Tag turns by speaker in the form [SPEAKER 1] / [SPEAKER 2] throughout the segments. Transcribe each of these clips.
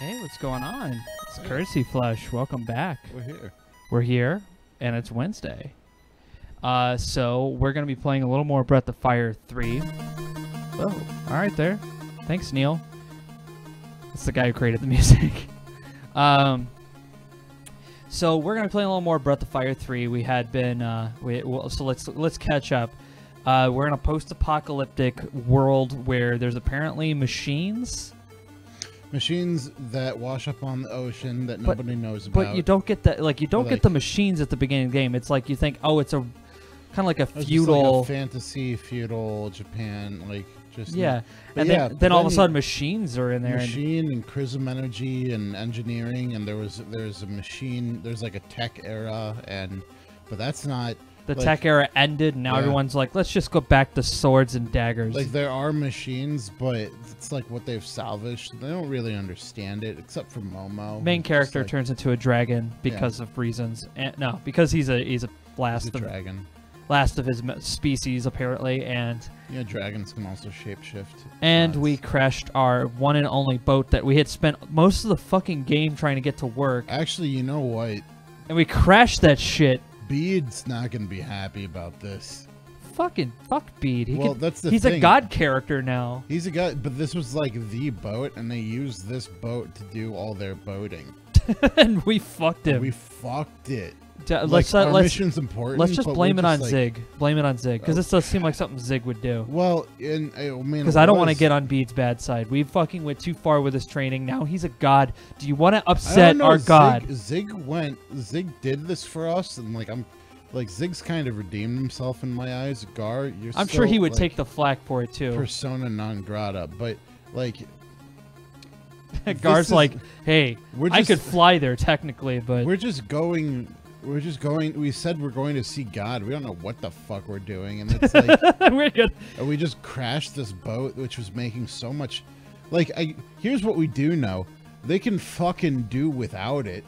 [SPEAKER 1] Hey, what's going on? It's Courtesy Flush. Welcome back.
[SPEAKER 2] We're here.
[SPEAKER 1] We're here, and it's Wednesday. So we're going to be playing a little more Breath of Fire 3. Oh, all right there. Thanks, Neil. That's the guy who created the music. So we're going to be playing a little more Breath of Fire 3. We had been, so let's catch up. We're in a post-apocalyptic world where there's apparently machines.
[SPEAKER 2] Machines that wash up on the ocean that nobody knows about.
[SPEAKER 1] But you don't get that, like, you don't get the machines at the beginning of the game. It's like you think, oh, it's a kind of like a feudal,
[SPEAKER 2] like a fantasy feudal Japan, like just
[SPEAKER 1] yeah. And
[SPEAKER 2] yeah,
[SPEAKER 1] then all of a sudden machines are in there.
[SPEAKER 2] Machine and Chrism energy and engineering, and there's a machine. There's like a tech era, but that's not.
[SPEAKER 1] The
[SPEAKER 2] like,
[SPEAKER 1] tech era ended, and now everyone's like, let's just go back to swords and daggers.
[SPEAKER 2] Like, there are machines, but it's like what they've salvaged. They don't really understand it, except for Momo.
[SPEAKER 1] Main character turns into a dragon because of reasons. And, no, because he's a last of his species, apparently, and...
[SPEAKER 2] Yeah, dragons can also shapeshift.
[SPEAKER 1] And we crashed our one and only boat that we had spent most of the fucking game trying to get to work.
[SPEAKER 2] Actually, you know what?
[SPEAKER 1] And we crashed that shit.
[SPEAKER 2] Bede's not gonna be happy about this.
[SPEAKER 1] Fuck Bede. He's
[SPEAKER 2] a
[SPEAKER 1] god character now.
[SPEAKER 2] He's a god, but this was like the boat, and they used this boat to do all their boating.
[SPEAKER 1] And we fucked him.
[SPEAKER 2] We fucked it.
[SPEAKER 1] Our
[SPEAKER 2] mission's important.
[SPEAKER 1] Let's just blame it on Zig. Blame it on Zig, because this does seem like something Zig would do.
[SPEAKER 2] Well, because
[SPEAKER 1] I don't want to get on Bede's bad side. We fucking went too far with his training. Now he's a god. Do you want to upset our god?
[SPEAKER 2] Zig did this for us, and Zig's kind of redeemed himself in my eyes. Gar,
[SPEAKER 1] I'm sure he would take the flack for it too.
[SPEAKER 2] Persona non grata, but like.
[SPEAKER 1] Gar's like, hey, I could fly there technically, but
[SPEAKER 2] we're just going. We said we're going to see God. We don't know what the fuck we're doing, and it's like we just crashed this boat, which was making so much. Here's what we do know: they can fucking do without it.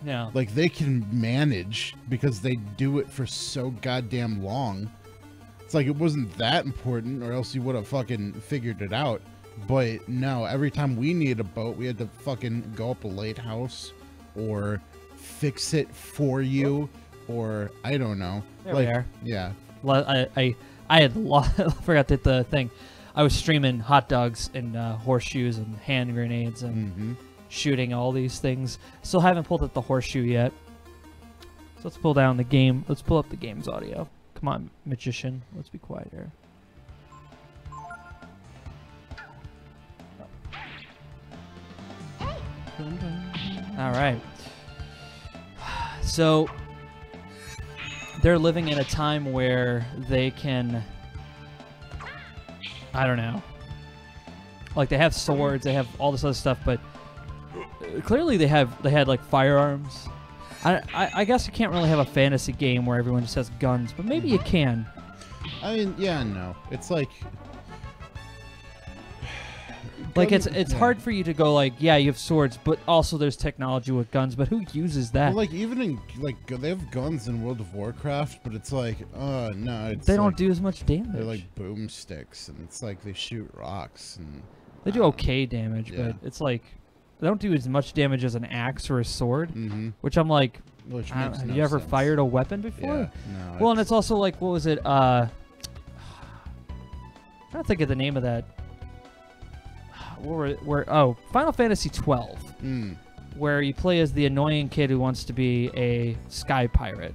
[SPEAKER 1] Yeah.
[SPEAKER 2] Like, they can manage because they do it for so goddamn long. It's like it wasn't that important, or else you would have fucking figured it out. But no, every time we needed a boat, we had to fucking go up a lighthouse or fix it for you, or I don't know.
[SPEAKER 1] There we are.
[SPEAKER 2] Yeah.
[SPEAKER 1] I had forgot that the thing. I was streaming hot dogs and horseshoes and hand grenades and shooting all these things. Still haven't pulled up the horseshoe yet. So let's pull down the game. Let's pull up the game's audio. Come on, magician. Let's be quiet here. All right. So they're living in a time where they can, I don't know, like they have swords, they have all this other stuff, but clearly they had like firearms. I guess you can't really have a fantasy game where everyone just has guns, but maybe you can.
[SPEAKER 2] I mean, yeah, no, it's like.
[SPEAKER 1] Like, it's hard for you to go, like, yeah, you have swords, but also there's technology with guns, but who uses that?
[SPEAKER 2] Well, like, even in, they have guns in World of Warcraft, but it's like, no, it's
[SPEAKER 1] they don't do as much damage.
[SPEAKER 2] They're like boomsticks, and it's like they shoot rocks, and...
[SPEAKER 1] They do okay damage, but it's like, they don't do as much damage as an axe or a sword, which I'm like, have you ever fired a weapon before?
[SPEAKER 2] Yeah, no.
[SPEAKER 1] Well, and it's also like, what was it, I'm trying to think of the name of that. Final Fantasy 12, where you play as the annoying kid who wants to be a sky pirate.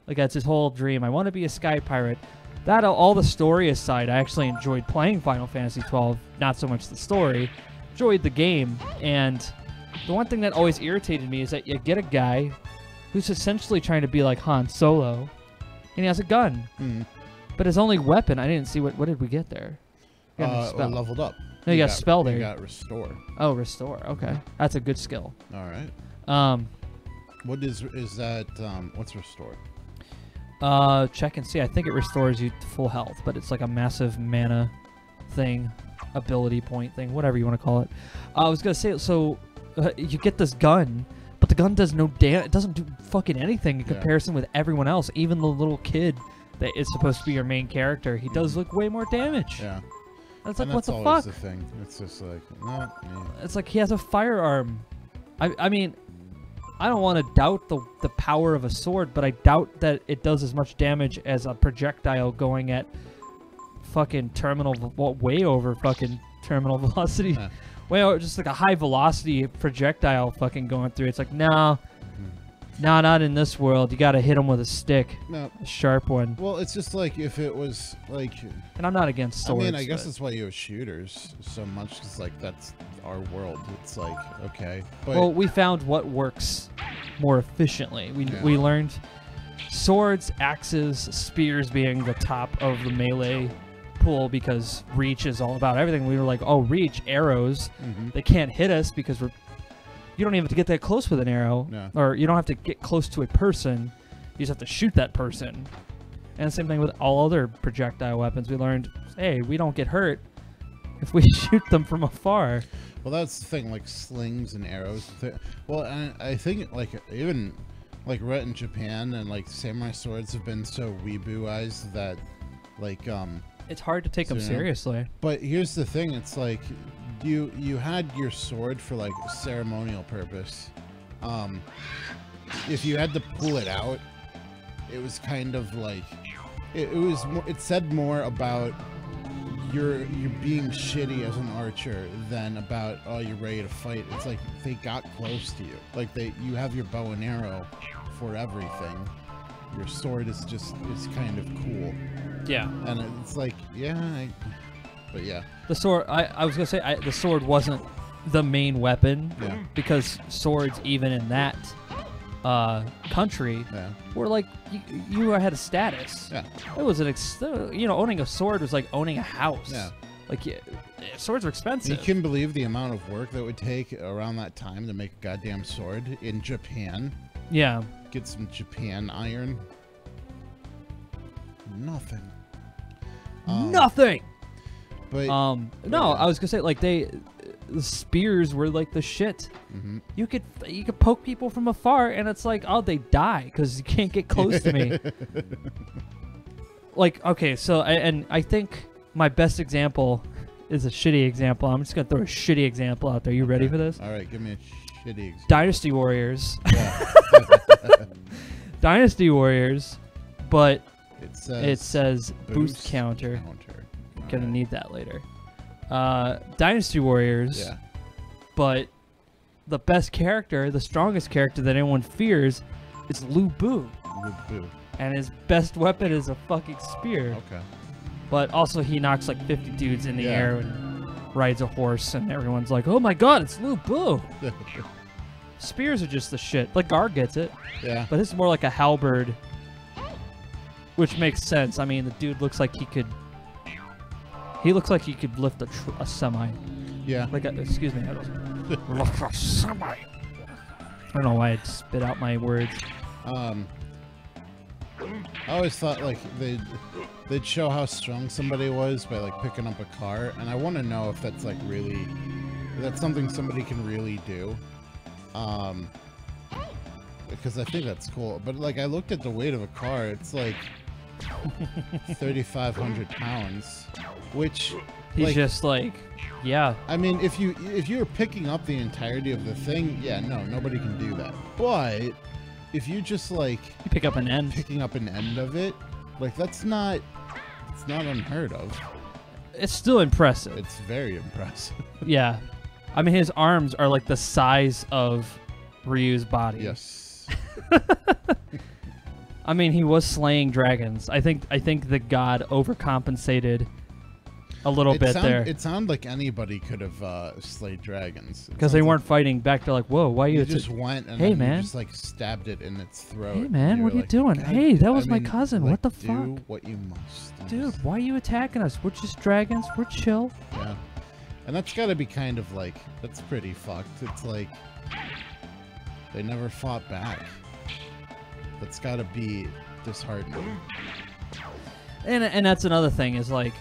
[SPEAKER 1] Like, that's his whole dream. I want to be a sky pirate. That, all the story aside, I actually enjoyed playing Final Fantasy 12. Not so much the story. Enjoyed the game. And the one thing that always irritated me is that you get a guy who's essentially trying to be like Han Solo, and he has a gun. But his only weapon, I didn't see what did we get there?
[SPEAKER 2] Leveled up.
[SPEAKER 1] No, you got spell there.
[SPEAKER 2] You got restore.
[SPEAKER 1] Oh, restore. Okay, that's a good skill.
[SPEAKER 2] All right. What is that? What's restore?
[SPEAKER 1] Check and see. I think it restores you to full health, but it's like a massive mana thing, ability point thing, whatever you want to call it. I was gonna say, so you get this gun, but the gun does no damage. It doesn't do fucking anything in comparison with everyone else. Even the little kid that is supposed to be your main character, he does look way more damage.
[SPEAKER 2] Yeah.
[SPEAKER 1] It's like,
[SPEAKER 2] and
[SPEAKER 1] what
[SPEAKER 2] that's
[SPEAKER 1] the
[SPEAKER 2] always
[SPEAKER 1] fuck?
[SPEAKER 2] the thing. It's just like, not me.
[SPEAKER 1] It's like he has a firearm. I mean, I don't want to doubt the power of a sword, but I doubt that it does as much damage as a projectile going at fucking way over fucking terminal velocity.
[SPEAKER 2] Yeah.
[SPEAKER 1] Way over, just like a high velocity projectile fucking going through. It's like, no, not in this world. You gotta hit him with a stick,
[SPEAKER 2] No.
[SPEAKER 1] a sharp one.
[SPEAKER 2] Well, it's just like if it was like.
[SPEAKER 1] And I'm not against swords.
[SPEAKER 2] I mean, I guess
[SPEAKER 1] but-
[SPEAKER 2] that's why you have shooters so much, because like that's our world. It's like, okay, but
[SPEAKER 1] Well, we found what works more efficiently. We learned swords, axes, spears being the top of the melee pool because reach is all about everything. We were like, oh, reach, arrows. They can't hit us because you don't even have to get that close with an arrow.
[SPEAKER 2] No.
[SPEAKER 1] Or you don't have to get close to a person. You just have to shoot that person. And the same thing with all other projectile weapons. We learned, hey, we don't get hurt if we shoot them from afar.
[SPEAKER 2] well, that's the thing, like slings and arrows. Well, and I think like even like right in Japan and like samurai swords have been so weebooized that like
[SPEAKER 1] It's hard to take them
[SPEAKER 2] So,
[SPEAKER 1] seriously.
[SPEAKER 2] But here's the thing, it's like you had your sword for like ceremonial purpose. If you had to pull it out, it was kind of like it said more about you're being shitty as an archer than about, oh, you're ready to fight. It's like they got close to you. Like you have your bow and arrow for everything. Your sword is kind of cool.
[SPEAKER 1] Yeah.
[SPEAKER 2] And it's like, yeah, but yeah.
[SPEAKER 1] The sword, I was going to say, the sword wasn't the main weapon.
[SPEAKER 2] Yeah.
[SPEAKER 1] Because swords, even in that country,
[SPEAKER 2] Yeah.
[SPEAKER 1] were like, you had a status.
[SPEAKER 2] Yeah.
[SPEAKER 1] It was owning a sword was like owning a house.
[SPEAKER 2] Yeah.
[SPEAKER 1] Like, swords are expensive.
[SPEAKER 2] You can believe the amount of work that would take around that time to make a goddamn sword in Japan.
[SPEAKER 1] Yeah.
[SPEAKER 2] Get some Japan iron. Nothing.
[SPEAKER 1] Nothing.
[SPEAKER 2] But
[SPEAKER 1] No, I was gonna say like the spears were like the shit.
[SPEAKER 2] mhm.
[SPEAKER 1] You could poke people from afar, and it's like, oh, they die because you can't get close to me. Like, okay, so I think my best example is a shitty example. I'm just gonna throw a shitty example out there. You ready for this?
[SPEAKER 2] All right, give me a shitty example.
[SPEAKER 1] Dynasty Warriors.
[SPEAKER 2] Yeah.
[SPEAKER 1] Dynasty Warriors, but
[SPEAKER 2] It says
[SPEAKER 1] boost counter. Gonna need that later. Dynasty Warriors.
[SPEAKER 2] Yeah.
[SPEAKER 1] But the best character, the strongest character that anyone fears, is Lu Bu.
[SPEAKER 2] Boo.
[SPEAKER 1] And his best weapon is a fucking spear.
[SPEAKER 2] Okay.
[SPEAKER 1] But also he knocks like 50 dudes in the
[SPEAKER 2] Yeah.
[SPEAKER 1] air and rides a horse, and everyone's like, oh my god, it's Lu Bu. Spears are just the shit. Like, Gar gets it.
[SPEAKER 2] Yeah.
[SPEAKER 1] But this is more like a halberd, which makes sense. I mean, the dude looks like he could lift a semi.
[SPEAKER 2] Yeah.
[SPEAKER 1] Like, excuse me, I don't know why I spit out my words.
[SPEAKER 2] I always thought like they'd show how strong somebody was by like picking up a car, and I want to know if that's like really that's something somebody can really do. Because I think that's cool. But like I looked at the weight of a car, it's like 3,500 pounds, which
[SPEAKER 1] He's
[SPEAKER 2] like,
[SPEAKER 1] just like, yeah.
[SPEAKER 2] I mean, if you're picking up the entirety of the thing, yeah, no, nobody can do that. But if you just like
[SPEAKER 1] You pick up an end.
[SPEAKER 2] picking up an end of it, like it's not unheard of.
[SPEAKER 1] It's still impressive.
[SPEAKER 2] It's very impressive.
[SPEAKER 1] Yeah. I mean, his arms are like the size of Ryu's body.
[SPEAKER 2] Yes.
[SPEAKER 1] I mean, he was slaying dragons. I think the god overcompensated a little bit there.
[SPEAKER 2] It sounded like anybody could have slayed dragons.
[SPEAKER 1] Because they weren't fighting back. They're like, whoa, why are you...
[SPEAKER 2] You just went and
[SPEAKER 1] Hey,
[SPEAKER 2] then
[SPEAKER 1] man.
[SPEAKER 2] you just like stabbed it in its throat.
[SPEAKER 1] Hey, man,
[SPEAKER 2] You
[SPEAKER 1] what
[SPEAKER 2] were
[SPEAKER 1] are you
[SPEAKER 2] like,
[SPEAKER 1] doing?
[SPEAKER 2] "God,
[SPEAKER 1] Hey, that was
[SPEAKER 2] I
[SPEAKER 1] my
[SPEAKER 2] mean,
[SPEAKER 1] cousin.
[SPEAKER 2] like,
[SPEAKER 1] What the
[SPEAKER 2] do
[SPEAKER 1] fuck?
[SPEAKER 2] what you must.
[SPEAKER 1] Dude, why are you attacking us? We're just dragons. We're chill.
[SPEAKER 2] Yeah. And that's got to be kind of like, that's pretty fucked. It's like, they never fought back. That's got to be disheartening.
[SPEAKER 1] And that's another thing is like,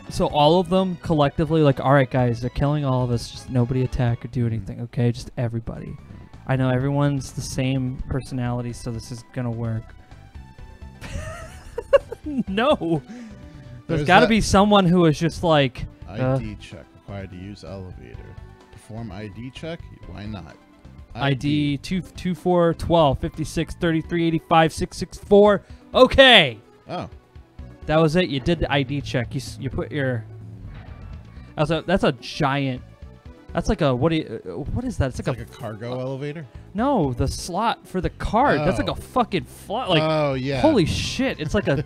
[SPEAKER 1] so all of them collectively, like, all right, guys, they're killing all of us. Just nobody attack or do anything, okay? Just everybody. I know everyone's the same personality, so this is gonna work. No, there's got to be someone who is just like,
[SPEAKER 2] ID check. Required to use elevator. Perform ID check? Why not?
[SPEAKER 1] ID 224 12 56 33 85 664. Okay.
[SPEAKER 2] Oh.
[SPEAKER 1] That was it. You did the ID check. You put your. That's a giant. That's like a what is that? It's
[SPEAKER 2] like a cargo elevator.
[SPEAKER 1] No, the slot for the card. That's like a fucking like.
[SPEAKER 2] Oh yeah.
[SPEAKER 1] Holy shit! It's like a.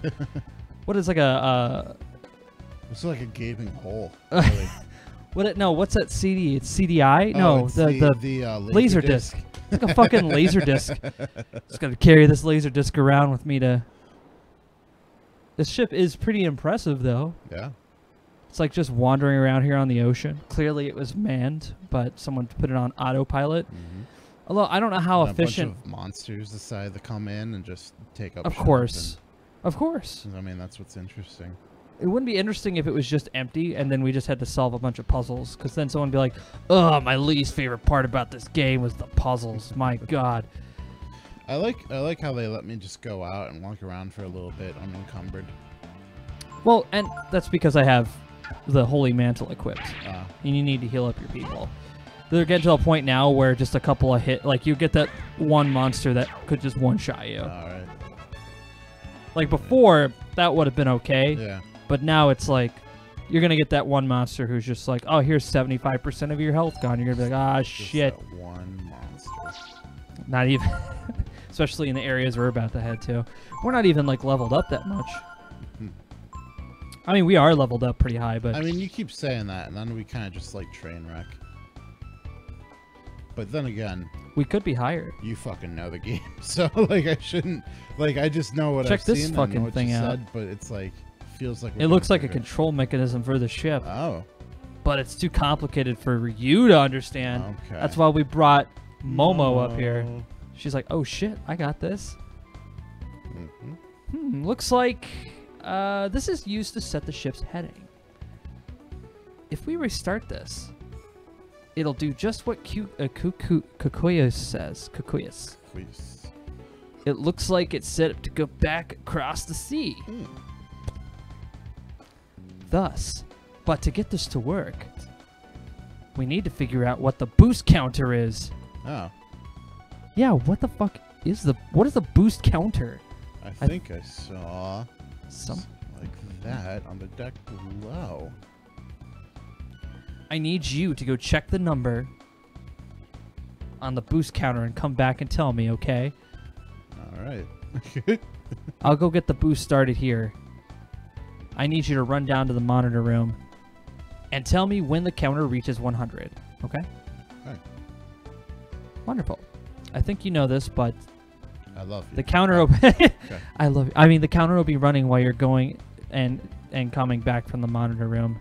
[SPEAKER 1] What is like a?
[SPEAKER 2] It's like a gaping hole. Really.
[SPEAKER 1] What's that CD? It's CDI?
[SPEAKER 2] Oh,
[SPEAKER 1] No,
[SPEAKER 2] it's
[SPEAKER 1] the
[SPEAKER 2] laser
[SPEAKER 1] disc. It's like a fucking laser disc. Just gotta carry this laser disc around with me to. This ship is pretty impressive, though.
[SPEAKER 2] Yeah.
[SPEAKER 1] It's like just wandering around here on the ocean. Clearly, it was manned, but someone put it on autopilot.
[SPEAKER 2] Mm-hmm.
[SPEAKER 1] Although I don't know how
[SPEAKER 2] and
[SPEAKER 1] efficient.
[SPEAKER 2] A bunch of monsters decide to come in and just take up.
[SPEAKER 1] Of course. I
[SPEAKER 2] mean, that's what's interesting.
[SPEAKER 1] It wouldn't be interesting if it was just empty and then we just had to solve a bunch of puzzles. Because then someone would be like, "Oh, my least favorite part about this game was the puzzles. My God."
[SPEAKER 2] I like how they let me just go out and walk around for a little bit unencumbered.
[SPEAKER 1] Well, and that's because I have the Holy Mantle equipped. And you need to heal up your people. They're getting to a point now where just a couple of like you get that one monster that could just one-shot you.
[SPEAKER 2] All right.
[SPEAKER 1] Like before, that would have been okay.
[SPEAKER 2] Yeah.
[SPEAKER 1] But now it's like, you're going to get that one monster who's just like, oh, here's 75% of your health gone. You're going to be like, ah, shit.
[SPEAKER 2] That one monster.
[SPEAKER 1] Not even. Especially in the areas we're about to head to. We're not even, like, leveled up that much. I mean, we are leveled up pretty high, but...
[SPEAKER 2] I mean, you keep saying that, and then we kind of just, like, train wreck. But then again...
[SPEAKER 1] We could be higher.
[SPEAKER 2] You fucking know the game. So, like, I shouldn't... Like, I just know what I've seen.
[SPEAKER 1] Check this fucking thing out.
[SPEAKER 2] Said, but it's like... Feels like
[SPEAKER 1] it looks like a control mechanism for the ship.
[SPEAKER 2] Oh.
[SPEAKER 1] But it's too complicated for you to understand.
[SPEAKER 2] Okay.
[SPEAKER 1] That's why we brought Momo up here. She's like, oh shit, I got this. Looks like this is used to set the ship's heading. If we restart this, it'll do just what Kukuyas says. Kukuyas. It looks like it's set up to go back across the sea. Thus, but to get this to work, we need to figure out what the boost counter is.
[SPEAKER 2] Oh.
[SPEAKER 1] Yeah, what the fuck is what is the boost counter?
[SPEAKER 2] I think I saw
[SPEAKER 1] some
[SPEAKER 2] like that on the deck below.
[SPEAKER 1] I need you to go check the number on the boost counter and come back and tell me, okay?
[SPEAKER 2] All right.
[SPEAKER 1] I'll go get the boost started here. I need you to run down to the monitor room and tell me when the counter reaches 100, okay?
[SPEAKER 2] Okay.
[SPEAKER 1] Wonderful. I think you know this, but
[SPEAKER 2] I love you.
[SPEAKER 1] The counter
[SPEAKER 2] okay.
[SPEAKER 1] I love you. I mean, the counter will be running while you're going and coming back from the monitor room.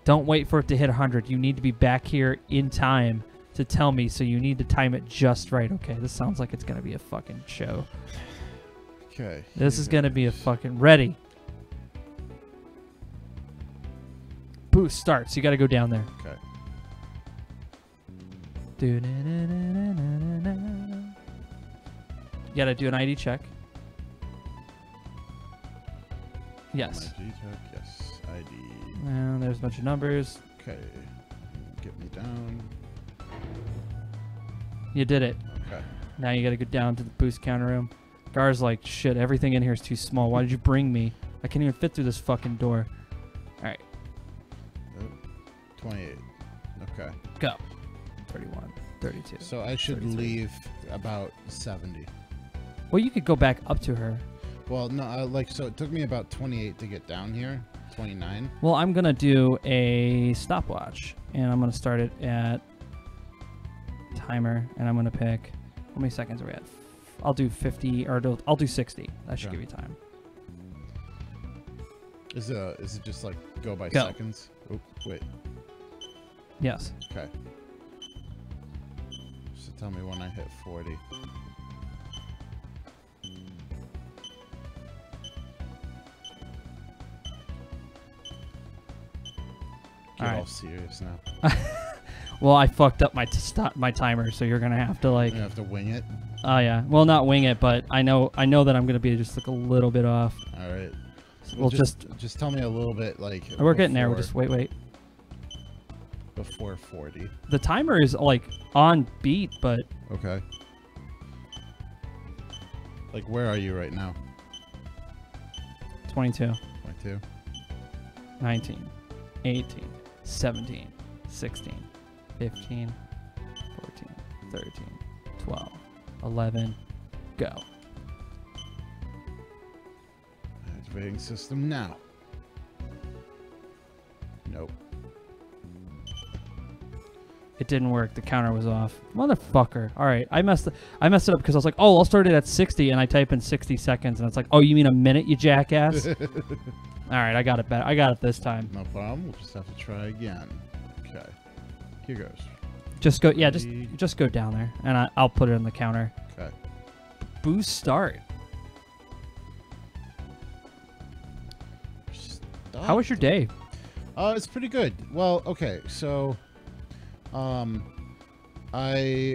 [SPEAKER 1] Don't wait for it to hit 100. You need to be back here in time to tell me, so you need to time it just right. Okay, this sounds like it's going to be a fucking show.
[SPEAKER 2] Okay.
[SPEAKER 1] This is going to be a fucking... Ready. Boost starts. You got to go down there.
[SPEAKER 2] Okay.
[SPEAKER 1] You got to do an ID check. Yes.
[SPEAKER 2] ID check. Yes. ID.
[SPEAKER 1] And there's a bunch of numbers.
[SPEAKER 2] Okay. Get me down.
[SPEAKER 1] You did it.
[SPEAKER 2] Okay.
[SPEAKER 1] Now you got to go down to the boost counter room. Gar's like, shit, everything in here is too small. Why did you bring me? I can't even fit through this fucking door. All right.
[SPEAKER 2] 28. Okay.
[SPEAKER 1] Go. 31. 32.
[SPEAKER 2] So I should
[SPEAKER 1] 33.
[SPEAKER 2] leave about 70.
[SPEAKER 1] Well, you could go back up to her.
[SPEAKER 2] Well, no, so it took me about 28 to get down here. 29.
[SPEAKER 1] Well, I'm going to do a stopwatch, and I'm going to start it at timer, and I'm going to pick... How many seconds are we at? I'll do 50, or I'll do 60. That should give you time.
[SPEAKER 2] Is it just like go by
[SPEAKER 1] Go.
[SPEAKER 2] seconds? Oh, wait.
[SPEAKER 1] Yes.
[SPEAKER 2] Okay. So tell me when I hit 40. Get all serious now.
[SPEAKER 1] Well, I fucked up my timer, so you're gonna have to like.
[SPEAKER 2] You have to wing it.
[SPEAKER 1] Oh yeah. Well, not wing it, but I know that I'm gonna be just like a little bit off.
[SPEAKER 2] All right.
[SPEAKER 1] We'll just
[SPEAKER 2] tell me a little bit like.
[SPEAKER 1] we're getting there. We're just wait.
[SPEAKER 2] Before 40.
[SPEAKER 1] The timer is like on beat, but
[SPEAKER 2] okay. Like where are you right now?
[SPEAKER 1] 22,
[SPEAKER 2] 22,
[SPEAKER 1] 19, 18, 17, 16, 15, 14, 13, 12, 11, go.
[SPEAKER 2] Activating system now. Nope.
[SPEAKER 1] It didn't work. The counter was off. Motherfucker. All right, I messed it up because I was like, oh, I'll start it at 60, and I type in 60 seconds, and it's like, oh, you mean a minute, you jackass? All right, I got it better. I got it this time.
[SPEAKER 2] No problem. We'll just have to try again. Okay. Here goes.
[SPEAKER 1] Just go. Yeah, just go down there, and I'll put it in the counter.
[SPEAKER 2] Okay.
[SPEAKER 1] Boost start.
[SPEAKER 2] Stop.
[SPEAKER 1] How was your day?
[SPEAKER 2] It's pretty good. Well, okay, so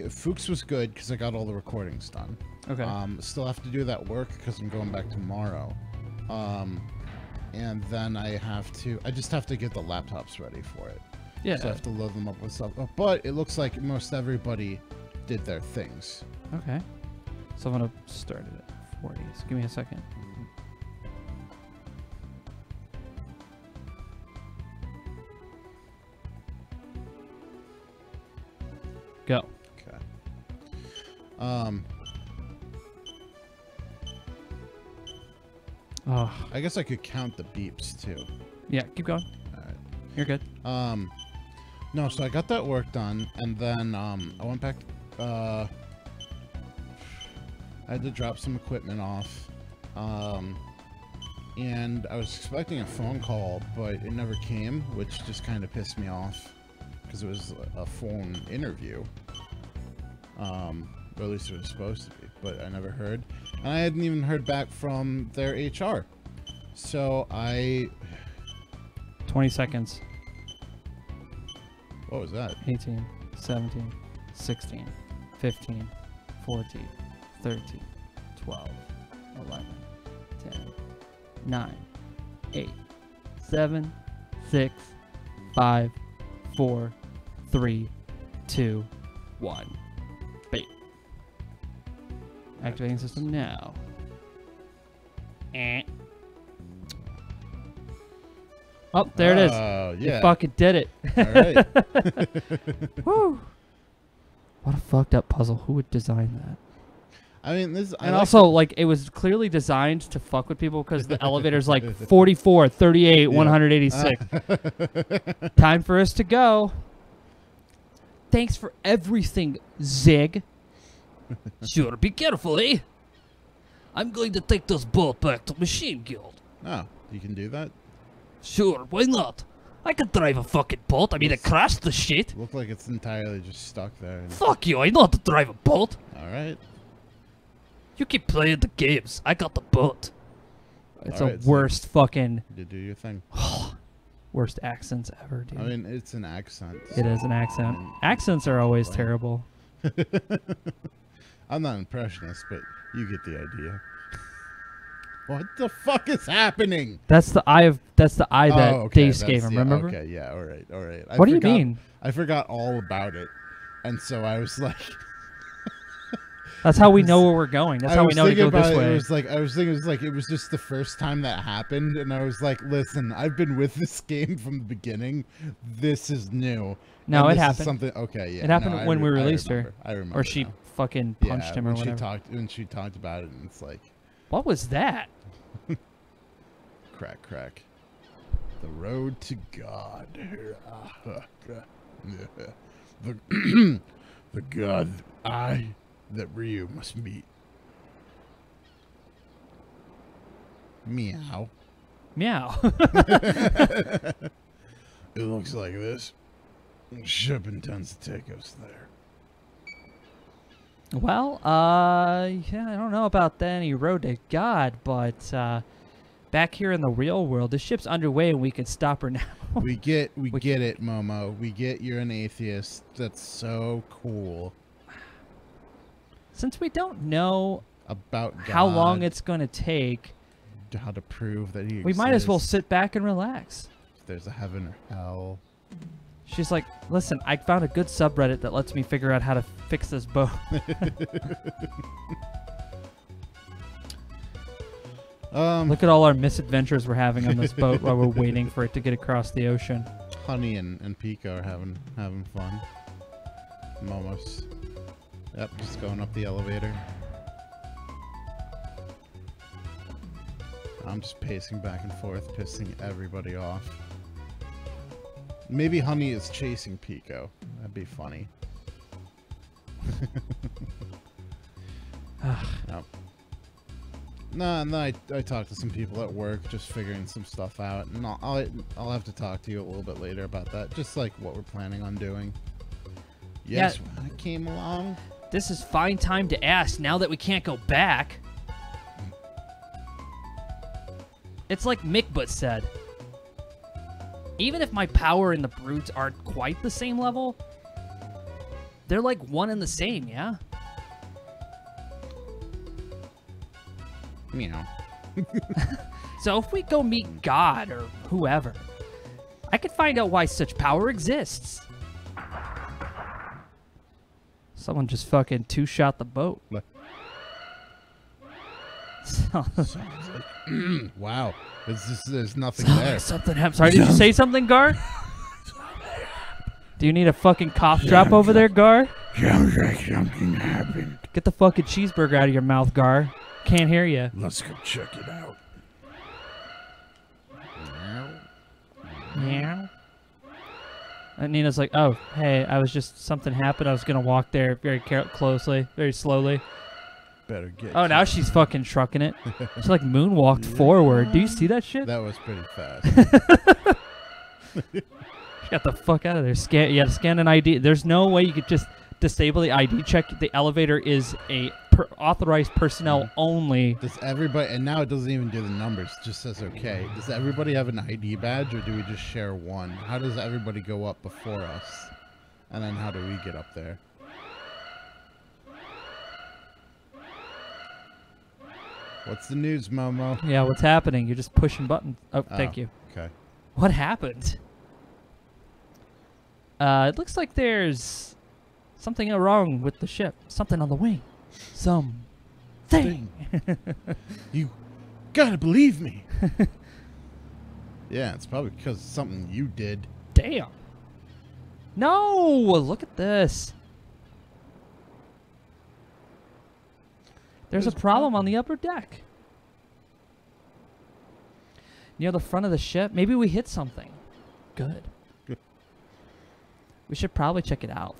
[SPEAKER 2] Fuchs was good because I got all the recordings done.
[SPEAKER 1] Okay.
[SPEAKER 2] Still have to do that work because I'm going back tomorrow. And then I just have to get the laptops ready for it.
[SPEAKER 1] Yeah.
[SPEAKER 2] So I have to load them up with stuff. But it looks like most everybody did their things.
[SPEAKER 1] Okay. So I'm gonna start it at 40. So give me a second. Go.
[SPEAKER 2] Okay.
[SPEAKER 1] Oh.
[SPEAKER 2] I guess I could count the beeps too.
[SPEAKER 1] Yeah, keep going.
[SPEAKER 2] All right.
[SPEAKER 1] You're good.
[SPEAKER 2] No, so I got that work done, and then I went back. I had to drop some equipment off, and I was expecting a phone call, but it never came, which just kind of pissed me off because it was a phone interview. Or at least it was supposed to be, but I never heard, and I hadn't even heard back from their HR. So
[SPEAKER 1] 20 seconds.
[SPEAKER 2] What was that?
[SPEAKER 1] 18, 17, 16, 15, 14, 13, 12, 11, 10, 9, 8, 7, 6, 5, 4, 3, 2, 1. Bait. Activating system now. Oh, there it is.
[SPEAKER 2] Oh, yeah.
[SPEAKER 1] You fucking did it.
[SPEAKER 2] All right.
[SPEAKER 1] Woo. What a fucked up puzzle. Who would design that?
[SPEAKER 2] I mean, this.
[SPEAKER 1] And also, like, it was clearly designed to fuck with people because the elevator's like 44, 38,
[SPEAKER 2] Yeah.
[SPEAKER 1] 186. Time for us to go. Thanks for everything, Zig. Sure, be careful, eh? I'm going to take this boat back to Machine Guild.
[SPEAKER 2] Oh, you can do that?
[SPEAKER 1] Sure, why not? I can drive a fucking boat. I mean, I crashed the shit.
[SPEAKER 2] Look like it's entirely just stuck there.
[SPEAKER 1] Fuck you, I know how to drive a boat.
[SPEAKER 2] Alright.
[SPEAKER 1] You keep playing the games. I got the boat. It's
[SPEAKER 2] Alright,
[SPEAKER 1] a
[SPEAKER 2] so
[SPEAKER 1] worst fucking...
[SPEAKER 2] You do your thing.
[SPEAKER 1] worst accents ever, dude.
[SPEAKER 2] I mean, it's an accent.
[SPEAKER 1] It is an accent. Accents are always terrible.
[SPEAKER 2] I'm not an impressionist, but you get the idea. What the fuck is happening?
[SPEAKER 1] That's the eye that Dace gave him, remember?
[SPEAKER 2] Okay, yeah, alright.
[SPEAKER 1] What do you mean?
[SPEAKER 2] I forgot all about it. And so I was like...
[SPEAKER 1] That's how we know where we're going. That's how we know to go this way.
[SPEAKER 2] I was thinking it was just the first time that happened, and I was like, listen, I've been with this game from the beginning. This is new.
[SPEAKER 1] No,
[SPEAKER 2] and
[SPEAKER 1] it happened.
[SPEAKER 2] Something okay, yeah.
[SPEAKER 1] It happened when we released her.
[SPEAKER 2] I remember.
[SPEAKER 1] Or she
[SPEAKER 2] now.
[SPEAKER 1] fucking punched him or whatever.
[SPEAKER 2] When she talked about it, and it's like,
[SPEAKER 1] what was that?
[SPEAKER 2] Crack, crack. The road to God. The God that Ryu must meet. Meow.
[SPEAKER 1] Meow.
[SPEAKER 2] It looks like this. Ship intends to take us there.
[SPEAKER 1] Well, yeah, I don't know about any road to God, but back here in the real world, the ship's underway and we can stop her now.
[SPEAKER 2] we get it, Momo. We get you're an atheist. That's so cool.
[SPEAKER 1] Since we don't know
[SPEAKER 2] about God,
[SPEAKER 1] how long it's going to take,
[SPEAKER 2] how to prove that he
[SPEAKER 1] We might as well
[SPEAKER 2] exists.
[SPEAKER 1] sit back and relax.
[SPEAKER 2] If there's a heaven or hell.
[SPEAKER 1] She's like, listen, I found a good subreddit that lets me figure out how to fix this boat. Look at all our misadventures we're having on this boat while we're waiting for it to get across the ocean.
[SPEAKER 2] Honey and Pico are having fun. Momos. Yep, just going up the elevator. I'm just pacing back and forth, pissing everybody off. Maybe Honey is chasing Pico. That'd be funny. Nope. No, I talked to some people at work, just figuring some stuff out, and I'll have to talk to you a little bit later about that, just like what we're planning on doing. Yes,
[SPEAKER 1] Yeah.
[SPEAKER 2] when I came along.
[SPEAKER 1] This is fine time to ask now that we can't go back. It's like Mickbutt said. Even if my power and the brutes aren't quite the same level, they're like one and the same, yeah?
[SPEAKER 2] Meow.
[SPEAKER 1] So if we go meet God or whoever, I could find out why such power exists. Someone just fucking two-shot the boat.
[SPEAKER 2] Look.
[SPEAKER 1] So,
[SPEAKER 2] Sounds like, wow. There's nothing
[SPEAKER 1] Sounds
[SPEAKER 2] there.
[SPEAKER 1] like something happened. Sorry, did you say something, Gar? Do you need a fucking cough drop over there, Gar?
[SPEAKER 2] Sounds like something happened.
[SPEAKER 1] Get the fucking cheeseburger out of your mouth, Gar. Can't hear you.
[SPEAKER 2] Let's go check it out.
[SPEAKER 1] Meow. And Nina's like, oh, hey, I was just, something happened. I was going to walk there very closely, very slowly.
[SPEAKER 2] Better get.
[SPEAKER 1] Oh, now she's fucking trucking it. She like moonwalked forward. Do you see that shit?
[SPEAKER 2] That was pretty fast.
[SPEAKER 1] She got the fuck out of there. Scan. You got to scan an ID. There's no way you could just disable the ID check. The elevator is a authorized personnel only.
[SPEAKER 2] Does everybody, and now it doesn't even do the numbers, it just says okay. Does everybody have an ID badge, or do we just share one? How does everybody go up before us? And then how do we get up there? What's the news, Momo?
[SPEAKER 1] Yeah, what's happening? You're just pushing buttons. Oh, thank you.
[SPEAKER 2] Okay.
[SPEAKER 1] What happened? It looks like there's something wrong with the ship. Something on the wing. Something.
[SPEAKER 2] You gotta believe me. Yeah, it's probably because of something you did.
[SPEAKER 1] Damn. No, look at this. There's a problem on the upper deck. Near the front of the ship. Maybe we hit something. Good. We should probably check it out.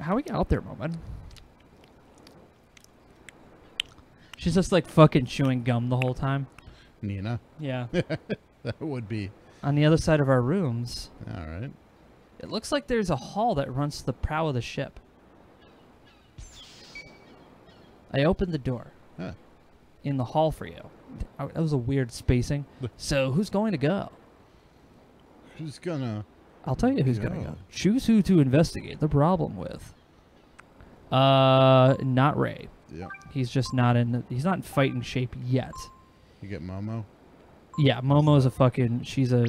[SPEAKER 1] How we get out there, Moment? She's just like fucking chewing gum the whole time.
[SPEAKER 2] Nina.
[SPEAKER 1] Yeah.
[SPEAKER 2] That would be.
[SPEAKER 1] On the other side of our rooms,
[SPEAKER 2] All right.
[SPEAKER 1] it looks like there's a hall that runs to the prow of the ship. I opened the door.
[SPEAKER 2] Huh.
[SPEAKER 1] In the hall for you. That was a weird spacing. So who's going to go?
[SPEAKER 2] Who's gonna?
[SPEAKER 1] I'll tell you who's going to
[SPEAKER 2] Go.
[SPEAKER 1] go. Choose who to investigate the problem with. Not Ray.
[SPEAKER 2] Yep.
[SPEAKER 1] He's just not in. He's not in fighting shape yet.
[SPEAKER 2] You get Momo.
[SPEAKER 1] Yeah, Momo's a fucking. She's a.
[SPEAKER 2] All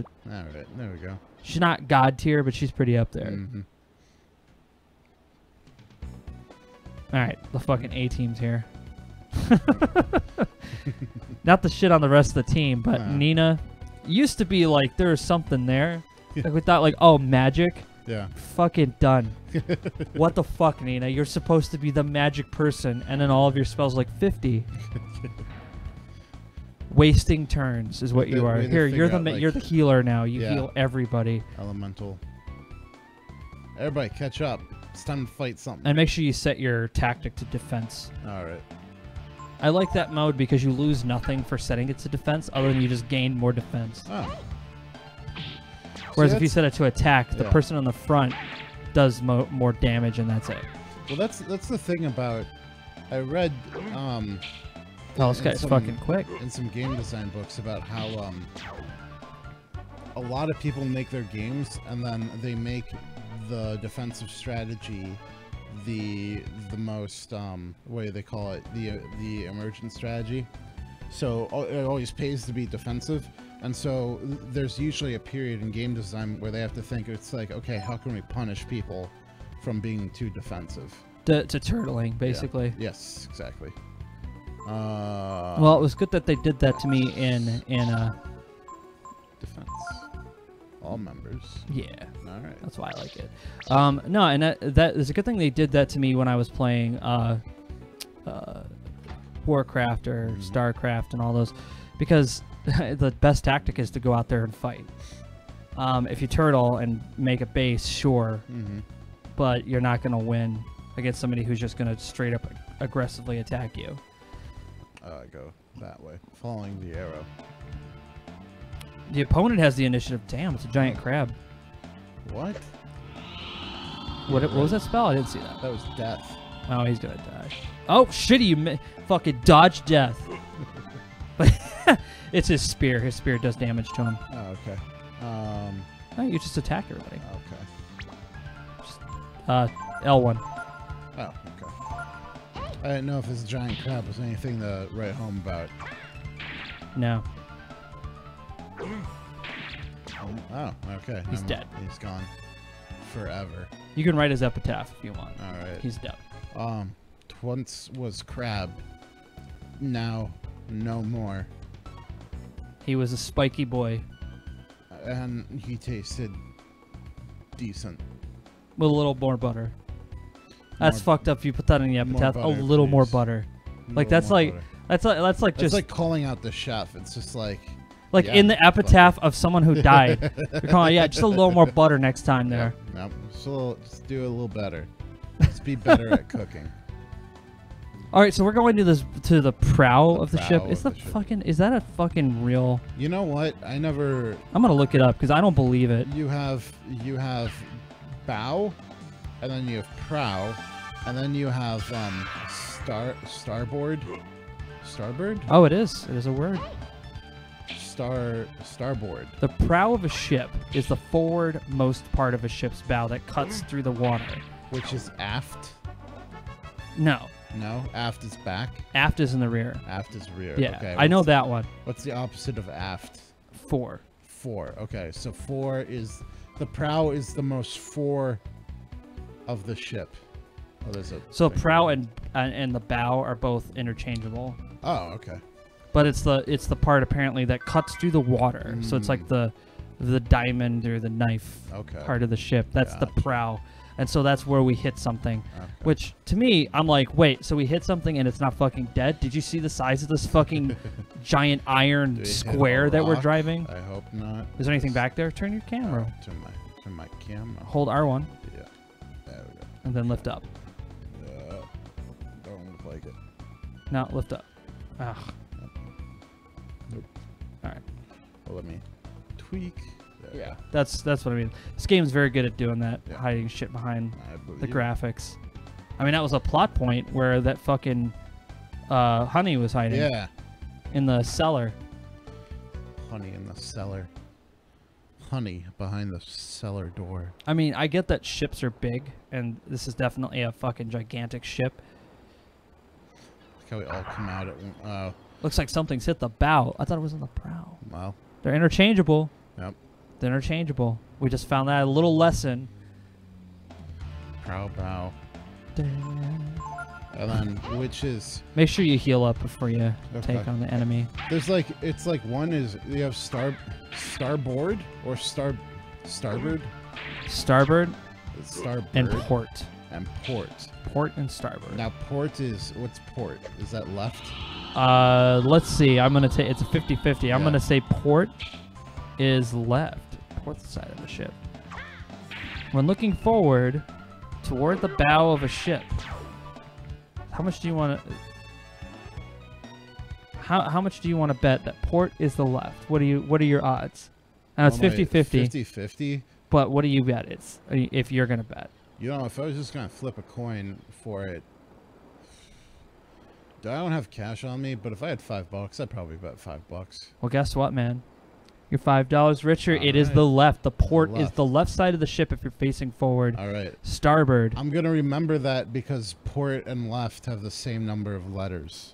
[SPEAKER 2] right. There we go.
[SPEAKER 1] She's not god tier, but she's pretty up there.
[SPEAKER 2] Mhm.
[SPEAKER 1] All right, the fucking A team's here. Not the shit on the rest of the team, but
[SPEAKER 2] Nah.
[SPEAKER 1] Nina used to be like there was something there. Like we thought, like, oh, magic.
[SPEAKER 2] Yeah.
[SPEAKER 1] Fucking done. What the fuck, Nina? You're supposed to be the magic person, and then all of your spells like 50. Wasting turns is what
[SPEAKER 2] Way
[SPEAKER 1] you
[SPEAKER 2] to
[SPEAKER 1] are. Here, you're
[SPEAKER 2] figure
[SPEAKER 1] the
[SPEAKER 2] out,
[SPEAKER 1] you're the
[SPEAKER 2] like-
[SPEAKER 1] healer now. You
[SPEAKER 2] Yeah.
[SPEAKER 1] heal everybody,
[SPEAKER 2] Elemental. Everybody, catch up. It's time to fight something.
[SPEAKER 1] and make sure you set your tactic to defense.
[SPEAKER 2] All right.
[SPEAKER 1] I like that mode because you lose nothing for setting it to defense, other than you just gain more defense.
[SPEAKER 2] Oh.
[SPEAKER 1] Whereas
[SPEAKER 2] See,
[SPEAKER 1] if you
[SPEAKER 2] that's-
[SPEAKER 1] set it to attack, the
[SPEAKER 2] Yeah.
[SPEAKER 1] person on the front does more damage, and that's it.
[SPEAKER 2] Well, that's the thing about. I read
[SPEAKER 1] Oh, this
[SPEAKER 2] in
[SPEAKER 1] guy's
[SPEAKER 2] some-
[SPEAKER 1] fucking quick.
[SPEAKER 2] in some game design books about how a lot of people make their games and then they make the defensive strategy the most what do they call it, the emergent strategy. So it always pays to be defensive. And so there's usually a period in game design where they have to think, it's like, okay, how can we punish people from being too defensive?
[SPEAKER 1] To turtling, basically.
[SPEAKER 2] Yeah. Yes, exactly.
[SPEAKER 1] Well, it was good that they did that to me in
[SPEAKER 2] defense. All members.
[SPEAKER 1] Yeah.
[SPEAKER 2] All right.
[SPEAKER 1] That's why I like it. No, and that is a good thing they did that to me when I was playing Warcraft or StarCraft and all those, because the best tactic is to go out there and fight. If you turtle and make a base, sure, but you're not going to win against somebody who's just going to straight up aggressively attack you.
[SPEAKER 2] Go that way, following the arrow.
[SPEAKER 1] The opponent has the initiative. Damn, it's a giant crab.
[SPEAKER 2] What?
[SPEAKER 1] What was that spell? I didn't see that.
[SPEAKER 2] That was death.
[SPEAKER 1] Oh, he's gonna die. Oh, shitty! You fucking dodge death. It's his spear. His spear does damage to him.
[SPEAKER 2] Oh, okay.
[SPEAKER 1] Oh, you just attack everybody.
[SPEAKER 2] Okay.
[SPEAKER 1] L1.
[SPEAKER 2] Oh, okay. I didn't know if this giant crab was anything to write home about.
[SPEAKER 1] No.
[SPEAKER 2] Oh, okay.
[SPEAKER 1] He's dead.
[SPEAKER 2] He's gone forever.
[SPEAKER 1] You can write his epitaph if you want.
[SPEAKER 2] All right.
[SPEAKER 1] He's dead.
[SPEAKER 2] Once was crab. Now, no more.
[SPEAKER 1] He was a spiky boy
[SPEAKER 2] And he tasted decent.
[SPEAKER 1] with a little more butter. That's
[SPEAKER 2] More-
[SPEAKER 1] fucked up if you put that in the epitaph.
[SPEAKER 2] butter,
[SPEAKER 1] A little more
[SPEAKER 2] please.
[SPEAKER 1] butter.
[SPEAKER 2] A
[SPEAKER 1] Like
[SPEAKER 2] little
[SPEAKER 1] that's
[SPEAKER 2] more
[SPEAKER 1] like
[SPEAKER 2] butter.
[SPEAKER 1] that's like
[SPEAKER 2] It's
[SPEAKER 1] just
[SPEAKER 2] like calling out the chef. It's just like yeah,
[SPEAKER 1] in the epitaph of someone who died. You're calling, yeah, just a little more butter next time there.
[SPEAKER 2] No, just do it a little better. Just be better at cooking.
[SPEAKER 1] All right, so we're going to the prow of the ship.
[SPEAKER 2] prow
[SPEAKER 1] Is
[SPEAKER 2] of
[SPEAKER 1] the
[SPEAKER 2] the ship.
[SPEAKER 1] fucking is that a fucking real?
[SPEAKER 2] You know what? I'm
[SPEAKER 1] gonna look it up because I don't believe it.
[SPEAKER 2] You have bow, and then you have prow, and then you have starboard. Starboard?
[SPEAKER 1] Oh, it is. It is a word.
[SPEAKER 2] Starboard.
[SPEAKER 1] The prow of a ship is the forwardmost part of a ship's bow that cuts through the water.
[SPEAKER 2] Which is aft.
[SPEAKER 1] No,
[SPEAKER 2] No, aft is back.
[SPEAKER 1] aft is in the rear.
[SPEAKER 2] Aft is rear.
[SPEAKER 1] Yeah,
[SPEAKER 2] Okay,
[SPEAKER 1] I know that one.
[SPEAKER 2] What's the opposite of aft?
[SPEAKER 1] Fore.
[SPEAKER 2] Fore. Okay, so fore is the prow is the most fore of the ship. Oh, there's a
[SPEAKER 1] So
[SPEAKER 2] thing.
[SPEAKER 1] prow and the bow are both interchangeable,
[SPEAKER 2] Oh, okay.
[SPEAKER 1] but it's the part apparently that cuts through the water. So it's like the diamond or the knife
[SPEAKER 2] Okay.
[SPEAKER 1] part of the ship. That's the
[SPEAKER 2] Gotcha.
[SPEAKER 1] prow. And so that's where we hit something.
[SPEAKER 2] Okay.
[SPEAKER 1] Which, to me, I'm like, wait, so we hit something and it's not fucking dead? Did you see the size of this fucking giant iron
[SPEAKER 2] Did it hit
[SPEAKER 1] square
[SPEAKER 2] a
[SPEAKER 1] that we're
[SPEAKER 2] rock?
[SPEAKER 1] driving?
[SPEAKER 2] I hope not.
[SPEAKER 1] Is there anything back there? Turn your camera.
[SPEAKER 2] Turn my camera.
[SPEAKER 1] Hold R1
[SPEAKER 2] Yeah. There we go.
[SPEAKER 1] and then lift up.
[SPEAKER 2] Don't look like it.
[SPEAKER 1] No, lift up. Ugh.
[SPEAKER 2] Nope.
[SPEAKER 1] All right.
[SPEAKER 2] Well, let me tweak. There.
[SPEAKER 1] Yeah. That's what I mean. This game's very good at doing that,
[SPEAKER 2] Yeah.
[SPEAKER 1] hiding shit behind
[SPEAKER 2] I believe
[SPEAKER 1] the
[SPEAKER 2] it.
[SPEAKER 1] graphics. I mean, that was a plot point where that fucking honey was hiding
[SPEAKER 2] Yeah.
[SPEAKER 1] in the cellar.
[SPEAKER 2] Honey in the cellar. Honey behind the cellar door.
[SPEAKER 1] I mean, I get that ships are big, and this is definitely a fucking gigantic ship.
[SPEAKER 2] Look how we all come out at one. Oh,
[SPEAKER 1] Looks like something's hit the bow. I thought it was on the prow.
[SPEAKER 2] well.
[SPEAKER 1] They're interchangeable.
[SPEAKER 2] Yep.
[SPEAKER 1] They're interchangeable. We just found that a little lesson.
[SPEAKER 2] Prow bow. And then which is
[SPEAKER 1] Make sure you heal up before you take
[SPEAKER 2] Okay.
[SPEAKER 1] on the enemy.
[SPEAKER 2] there's like it's like one is you have starboard or starboard
[SPEAKER 1] Starboard
[SPEAKER 2] starboard
[SPEAKER 1] and port.
[SPEAKER 2] and port.
[SPEAKER 1] Port and starboard.
[SPEAKER 2] Now port is what's port? Is that left?
[SPEAKER 1] Let's see. I'm going to take it's a 50-50. I'm
[SPEAKER 2] Yeah.
[SPEAKER 1] going to say port is left. Port's the side of the ship. When looking forward toward the bow of a ship, how much do you want to how much do you want to bet that port is the left? What are your odds? Now it's 50-50,
[SPEAKER 2] 50-50.
[SPEAKER 1] but what do you bet it's if you're going to bet?
[SPEAKER 2] You know, if I was just gonna flip a coin for it, I don't have cash on me, but if I had $5, I'd probably bet $5.
[SPEAKER 1] Well, guess what, man? You're $5 richer. It is
[SPEAKER 2] Alright.
[SPEAKER 1] the left. The port is
[SPEAKER 2] left.
[SPEAKER 1] the left side of the ship if you're facing forward.
[SPEAKER 2] All right.
[SPEAKER 1] Starboard.
[SPEAKER 2] I'm gonna remember that because port and left have the same number of letters.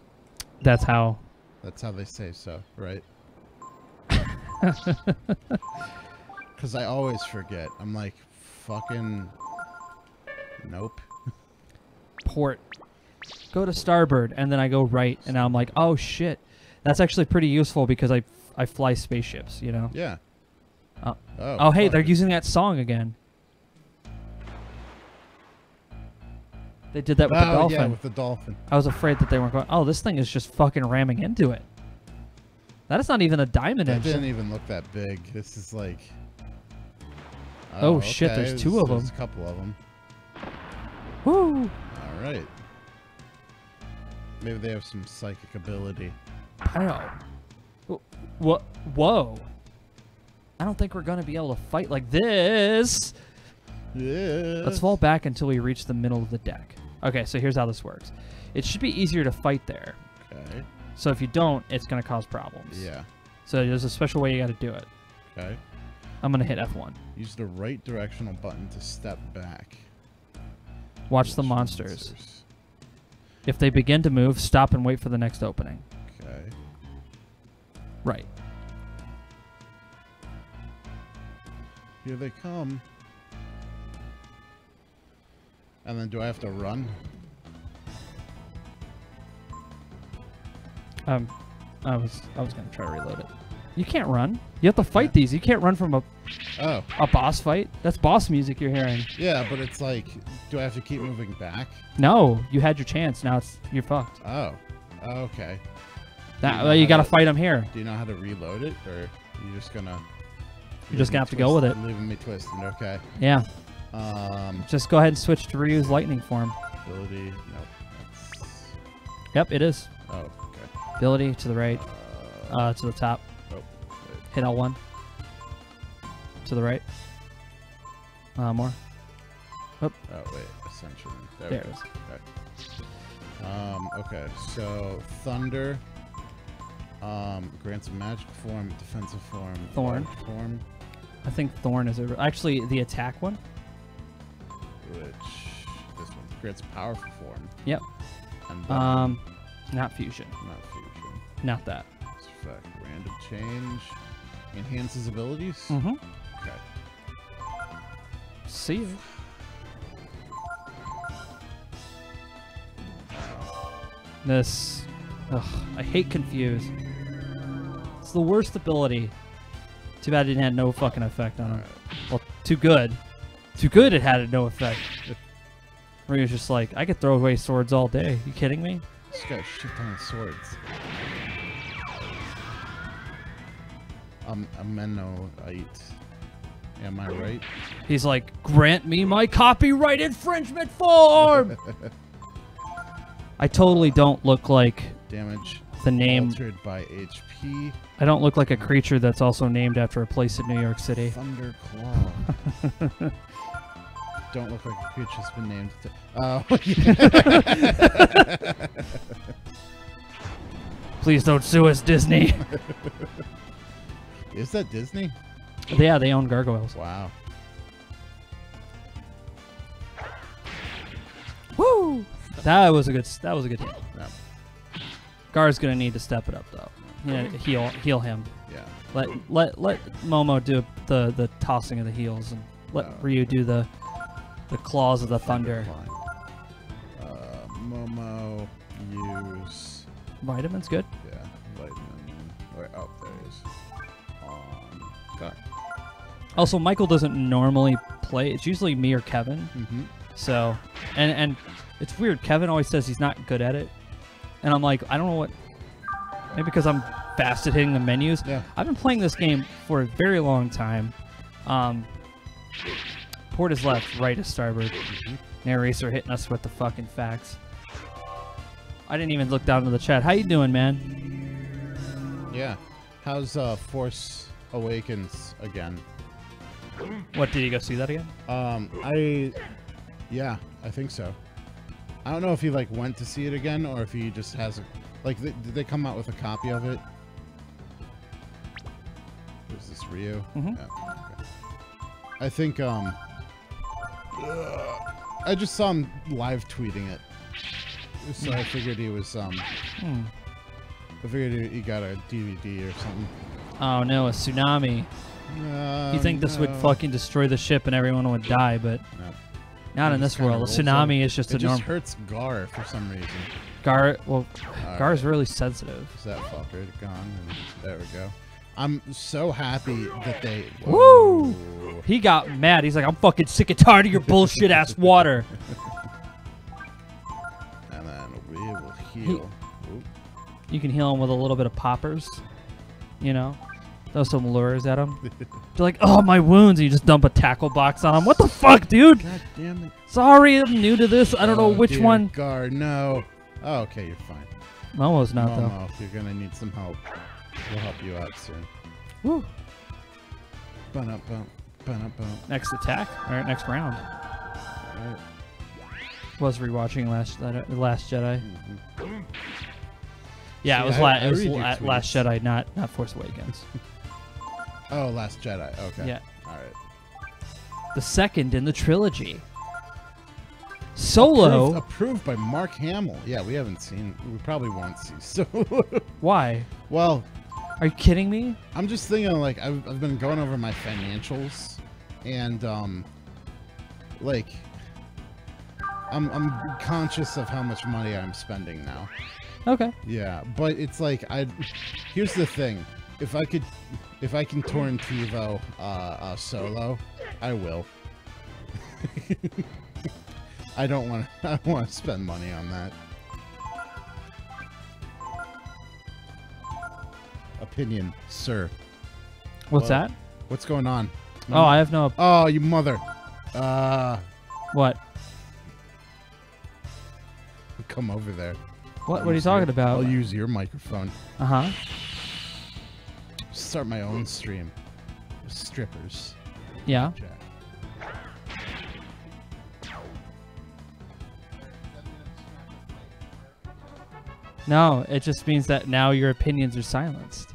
[SPEAKER 1] That's how
[SPEAKER 2] That's how they say so, right? Because I always forget. I'm like, fucking... Nope.
[SPEAKER 1] Port. Go to starboard, and then I go right, and I'm like, oh shit. That's actually pretty useful because I fly spaceships, you know?
[SPEAKER 2] Yeah.
[SPEAKER 1] Oh, hey,
[SPEAKER 2] fuck.
[SPEAKER 1] they're using that song again. They did that with the dolphin.
[SPEAKER 2] Yeah, with the dolphin.
[SPEAKER 1] I was afraid that they weren't going. Oh, this thing is just fucking ramming into it. That is not even a diamond
[SPEAKER 2] That
[SPEAKER 1] engine.
[SPEAKER 2] didn't even look that big. This is like...
[SPEAKER 1] Oh, shit, there's two of them.
[SPEAKER 2] There's a couple of them.
[SPEAKER 1] Woo!
[SPEAKER 2] All right. Maybe they have some psychic ability.
[SPEAKER 1] Pow. What? Whoa. I don't think we're going to be able to fight like this.
[SPEAKER 2] Yeah.
[SPEAKER 1] Let's fall back until we reach the middle of the deck. Okay, so here's how this works. It should be easier to fight there.
[SPEAKER 2] Okay.
[SPEAKER 1] So if you don't, it's going to cause problems.
[SPEAKER 2] Yeah.
[SPEAKER 1] So there's a special way you got to do it.
[SPEAKER 2] Okay.
[SPEAKER 1] I'm going to hit F1.
[SPEAKER 2] Use the right directional button to step back.
[SPEAKER 1] Watch the monsters. If they begin to move, stop and wait for the next opening.
[SPEAKER 2] Okay.
[SPEAKER 1] Right.
[SPEAKER 2] Here they come. And then do I have to run?
[SPEAKER 1] I was gonna try to reload it. You can't run. You have to fight these. You can't run from a boss fight. That's boss music you're hearing.
[SPEAKER 2] Yeah, but it's like, do I have to keep moving back?
[SPEAKER 1] No, you had your chance. Now you're fucked.
[SPEAKER 2] Oh. Okay.
[SPEAKER 1] Now you gotta fight them here.
[SPEAKER 2] Do you know how to reload it, or are you just gonna?
[SPEAKER 1] You're just gonna have to go with it.
[SPEAKER 2] Leaving me twisted. Okay.
[SPEAKER 1] Yeah. Just go ahead and switch to Ryu's lightning form.
[SPEAKER 2] Ability. Nope.
[SPEAKER 1] Yep, it is.
[SPEAKER 2] Oh, okay.
[SPEAKER 1] Ability to the right. To the top.
[SPEAKER 2] Oh, wait.
[SPEAKER 1] Hit L1. To the right. More.
[SPEAKER 2] Oh, wait. Ascension. There
[SPEAKER 1] There
[SPEAKER 2] it
[SPEAKER 1] it
[SPEAKER 2] is. Okay. Okay. So Thunder. Grants a magic form, defensive form,
[SPEAKER 1] Thorn.
[SPEAKER 2] dark form.
[SPEAKER 1] I think Thorn is actually the attack one.
[SPEAKER 2] Which this one grants a powerful form.
[SPEAKER 1] Yep.
[SPEAKER 2] And then,
[SPEAKER 1] Not fusion.
[SPEAKER 2] not fusion.
[SPEAKER 1] Not that.
[SPEAKER 2] This effect, random change, enhances abilities.
[SPEAKER 1] Mm-hmm.
[SPEAKER 2] Okay.
[SPEAKER 1] See you. This. Ugh, I hate Confuse. It's the worst ability. Too bad it had no fucking effect on him. Well, too good. Too good it had no effect. Ryu's just like, I could throw away swords all day. You kidding me?
[SPEAKER 2] This got a shit ton of swords. Amenoite. Am I right?
[SPEAKER 1] He's like, grant me my copyright infringement form! I totally don't look like
[SPEAKER 2] Damage
[SPEAKER 1] the name.
[SPEAKER 2] altered by HP.
[SPEAKER 1] I don't look like a creature that's also named after a place in New York City.
[SPEAKER 2] Thunder Claw. Don't look like a creature that's been named. Oh, yeah.
[SPEAKER 1] Please don't sue us, Disney.
[SPEAKER 2] Is that Disney?
[SPEAKER 1] Yeah, they own gargoyles.
[SPEAKER 2] Wow.
[SPEAKER 1] Woo! That was a good hit.
[SPEAKER 2] Yeah.
[SPEAKER 1] Gar's gonna need to step it up though. Yeah, heal him.
[SPEAKER 2] Yeah.
[SPEAKER 1] Let Momo do the tossing of the heels, and let Ryu do the claws of the thunder.
[SPEAKER 2] Momo use
[SPEAKER 1] Vitamin's good.
[SPEAKER 2] yeah vitamin. Wait, oh, there it is. Okay.
[SPEAKER 1] Also, Michael doesn't normally play. It's usually me or Kevin.
[SPEAKER 2] Mm-hmm.
[SPEAKER 1] So, and it's weird. Kevin always says he's not good at it, and I'm like, I don't know what. Maybe because I'm fast at hitting the menus.
[SPEAKER 2] Yeah.
[SPEAKER 1] I've been playing this game for a very long time. Port is left, right is starboard. Narrator hitting us with the fucking facts. I didn't even look down to the chat. How you doing, man?
[SPEAKER 2] Yeah. How's Force Awakens again?
[SPEAKER 1] What, did you go see that again?
[SPEAKER 2] Yeah, I think so. I don't know if he like went to see it again or if he just has a like. Did they come out with a copy of it? Was this Ryu?
[SPEAKER 1] Mm-hmm.
[SPEAKER 2] Yeah, okay. I think I just saw him live tweeting it, so I figured he was I figured you got a DVD or something.
[SPEAKER 1] Oh no, a tsunami. You think this would fucking destroy the ship and everyone would die, but not in this world. A tsunami is just a normal.
[SPEAKER 2] It just hurts Gar for some reason.
[SPEAKER 1] Gar, well, Gar's really sensitive.
[SPEAKER 2] Is that fucker gone? And there we go. I'm so happy that they.
[SPEAKER 1] Woo! He got mad. He's like, I'm fucking sick and tired of your bullshit ass water.
[SPEAKER 2] And then we will heal.
[SPEAKER 1] You can heal him with a little bit of poppers. You know? Throw some lures at him. They're like, oh, my wounds. And you just dump a tackle box on him. What the fuck, dude?
[SPEAKER 2] God damn it.
[SPEAKER 1] Sorry, I'm new to this. I don't know which one.
[SPEAKER 2] Gar, no. Oh, okay, you're fine.
[SPEAKER 1] Momo's not, though.
[SPEAKER 2] Momo, you're going to need some help. We'll help you out soon.
[SPEAKER 1] Woo.
[SPEAKER 2] Bump.
[SPEAKER 1] Next attack. All right, next round.
[SPEAKER 2] All right.
[SPEAKER 1] Was rewatching Last Jedi.
[SPEAKER 2] Mm-hmm.
[SPEAKER 1] Yeah,
[SPEAKER 2] See,
[SPEAKER 1] it was Last Jedi, not Force Awakens.
[SPEAKER 2] Oh, Last Jedi. Okay.
[SPEAKER 1] Yeah.
[SPEAKER 2] All right.
[SPEAKER 1] The second in the trilogy. Solo.
[SPEAKER 2] Approved by Mark Hamill. Yeah, we haven't seen. We probably won't see Solo.
[SPEAKER 1] Why?
[SPEAKER 2] Well,
[SPEAKER 1] are you kidding me?
[SPEAKER 2] I'm just thinking, like, I've been going over my financials, and like, I'm conscious of how much money I'm spending now.
[SPEAKER 1] Okay.
[SPEAKER 2] Yeah, but it's like here's the thing. If I can torrent TiVo Solo, I will. I don't want to spend money on that. Opinion, sir.
[SPEAKER 1] What's that?
[SPEAKER 2] What's going on?
[SPEAKER 1] Oh, I have no.
[SPEAKER 2] Oh, you mother.
[SPEAKER 1] What?
[SPEAKER 2] Come over there.
[SPEAKER 1] What are you talking about?
[SPEAKER 2] I'll use your microphone.
[SPEAKER 1] Uh-huh.
[SPEAKER 2] Start my own stream. Strippers.
[SPEAKER 1] Yeah.
[SPEAKER 2] Jack.
[SPEAKER 1] No, it just means that now your opinions are silenced.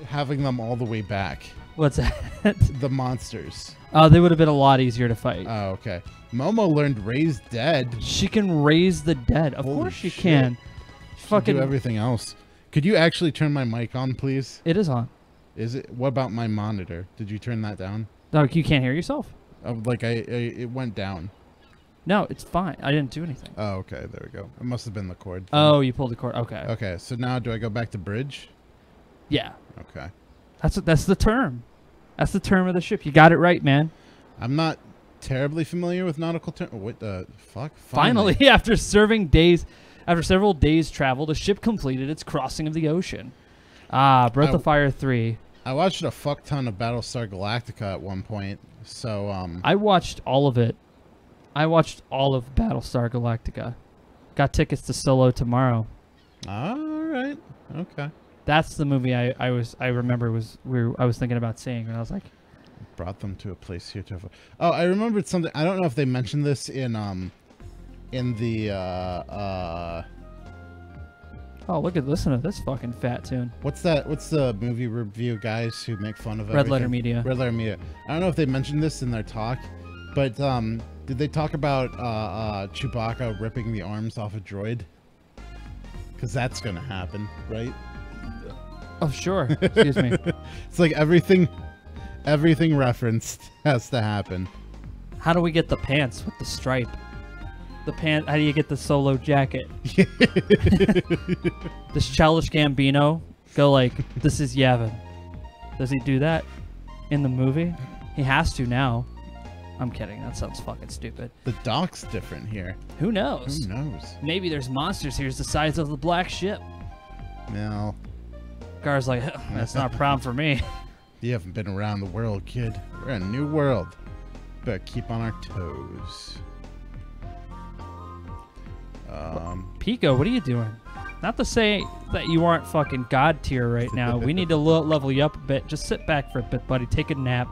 [SPEAKER 2] Having them all the way back.
[SPEAKER 1] What's that?
[SPEAKER 2] The monsters.
[SPEAKER 1] Oh, they would have been a lot easier to fight.
[SPEAKER 2] Oh, okay. Momo learned Raise Dead.
[SPEAKER 1] She can raise the dead. Of course she can.
[SPEAKER 2] She
[SPEAKER 1] Fucking
[SPEAKER 2] do everything else. Could you actually turn my mic on, please?
[SPEAKER 1] It is on.
[SPEAKER 2] Is it? What about my monitor? Did you turn that down?
[SPEAKER 1] No, you can't hear yourself.
[SPEAKER 2] Like it went down.
[SPEAKER 1] No, it's fine. I didn't do anything.
[SPEAKER 2] Oh, okay. There we go. It must have been the cord.
[SPEAKER 1] Oh, you pulled the cord. Okay.
[SPEAKER 2] Okay. So now, do I go back to bridge?
[SPEAKER 1] Yeah.
[SPEAKER 2] Okay.
[SPEAKER 1] That's the term. That's the term of the ship. You got it right, man.
[SPEAKER 2] I'm not terribly familiar with nautical terms. What the fuck?
[SPEAKER 1] Finally, after several days travel, the ship completed its crossing of the ocean. Breath of Fire 3.
[SPEAKER 2] I watched a fuck ton of Battlestar Galactica at one point. So
[SPEAKER 1] I watched all of it. I watched all of Battlestar Galactica. Got tickets to Solo tomorrow.
[SPEAKER 2] All right. Okay.
[SPEAKER 1] That's the movie I remember I was thinking about seeing, and I was like,
[SPEAKER 2] brought them to a place here to. Oh, I remembered something. I don't know if they mentioned this in the
[SPEAKER 1] oh, listen to this fucking fat tune.
[SPEAKER 2] What's that? What's the movie review guys who make fun of
[SPEAKER 1] Red Letter Media?
[SPEAKER 2] Red Letter Media. I don't know if they mentioned this in their talk, but did they talk about Chewbacca ripping the arms off a droid? Because that's gonna happen, right?
[SPEAKER 1] Oh, sure. Excuse me.
[SPEAKER 2] It's like everything referenced has to happen.
[SPEAKER 1] How do we get the pants with the stripe? How do you get the Solo jacket? Does Childish Gambino go like, this is Yavin? Does he do that in the movie? He has to now. I'm kidding. That sounds fucking stupid.
[SPEAKER 2] The dock's different here.
[SPEAKER 1] Who knows?
[SPEAKER 2] Who knows?
[SPEAKER 1] Maybe there's monsters here the size of the black ship.
[SPEAKER 2] No.
[SPEAKER 1] Gar's like, that's not a problem for me.
[SPEAKER 2] You haven't been around the world, kid. We're in a new world. Better keep on our toes.
[SPEAKER 1] Pico, what are you doing? Not to say that you aren't fucking god tier right now. We need to level you up a bit. Just sit back for a bit, buddy. Take a nap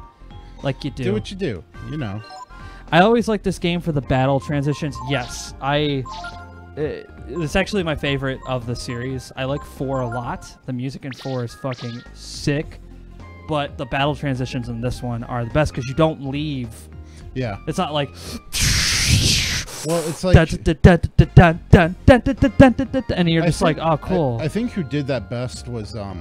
[SPEAKER 1] like you do.
[SPEAKER 2] Do what you do. You know.
[SPEAKER 1] I always like this game for the battle transitions. Yes, it's actually my favorite of the series. I like 4 a lot. The music in 4 is fucking sick. But the battle transitions in this one are the best because you don't leave.
[SPEAKER 2] Yeah.
[SPEAKER 1] It's not like
[SPEAKER 2] Well, it's like,
[SPEAKER 1] and you're just like, oh, cool.
[SPEAKER 2] I think who did that best was what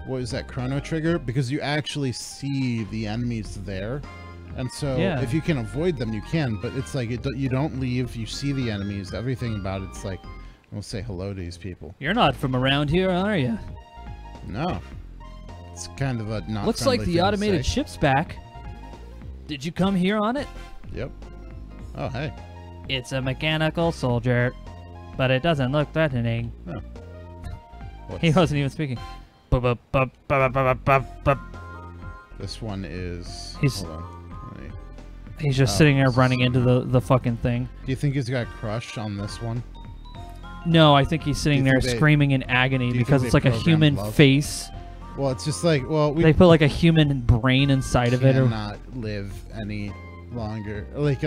[SPEAKER 2] was that, Chrono Trigger? Because you actually see the enemies there, and so if you can avoid them, you can. But it's like you don't leave. You see the enemies. Everything about it's like, we'll say hello to these people.
[SPEAKER 1] You're not from around here, are you?
[SPEAKER 2] No. It's kind of a not.
[SPEAKER 1] Looks like the automated ship's back. Did you come here on it?
[SPEAKER 2] Yep. Oh, hey.
[SPEAKER 1] It's a mechanical soldier, but it doesn't look threatening.
[SPEAKER 2] Oh.
[SPEAKER 1] He wasn't even speaking.
[SPEAKER 2] This one is. Hold on.
[SPEAKER 1] He's just sitting there running into the fucking thing.
[SPEAKER 2] Do you think he's got a crush on this one?
[SPEAKER 1] No, I think he's sitting there screaming in agony because it's like a human face.
[SPEAKER 2] Well, it's just like, well,
[SPEAKER 1] they put like a human brain inside of it.
[SPEAKER 2] Cannot live any longer. Like,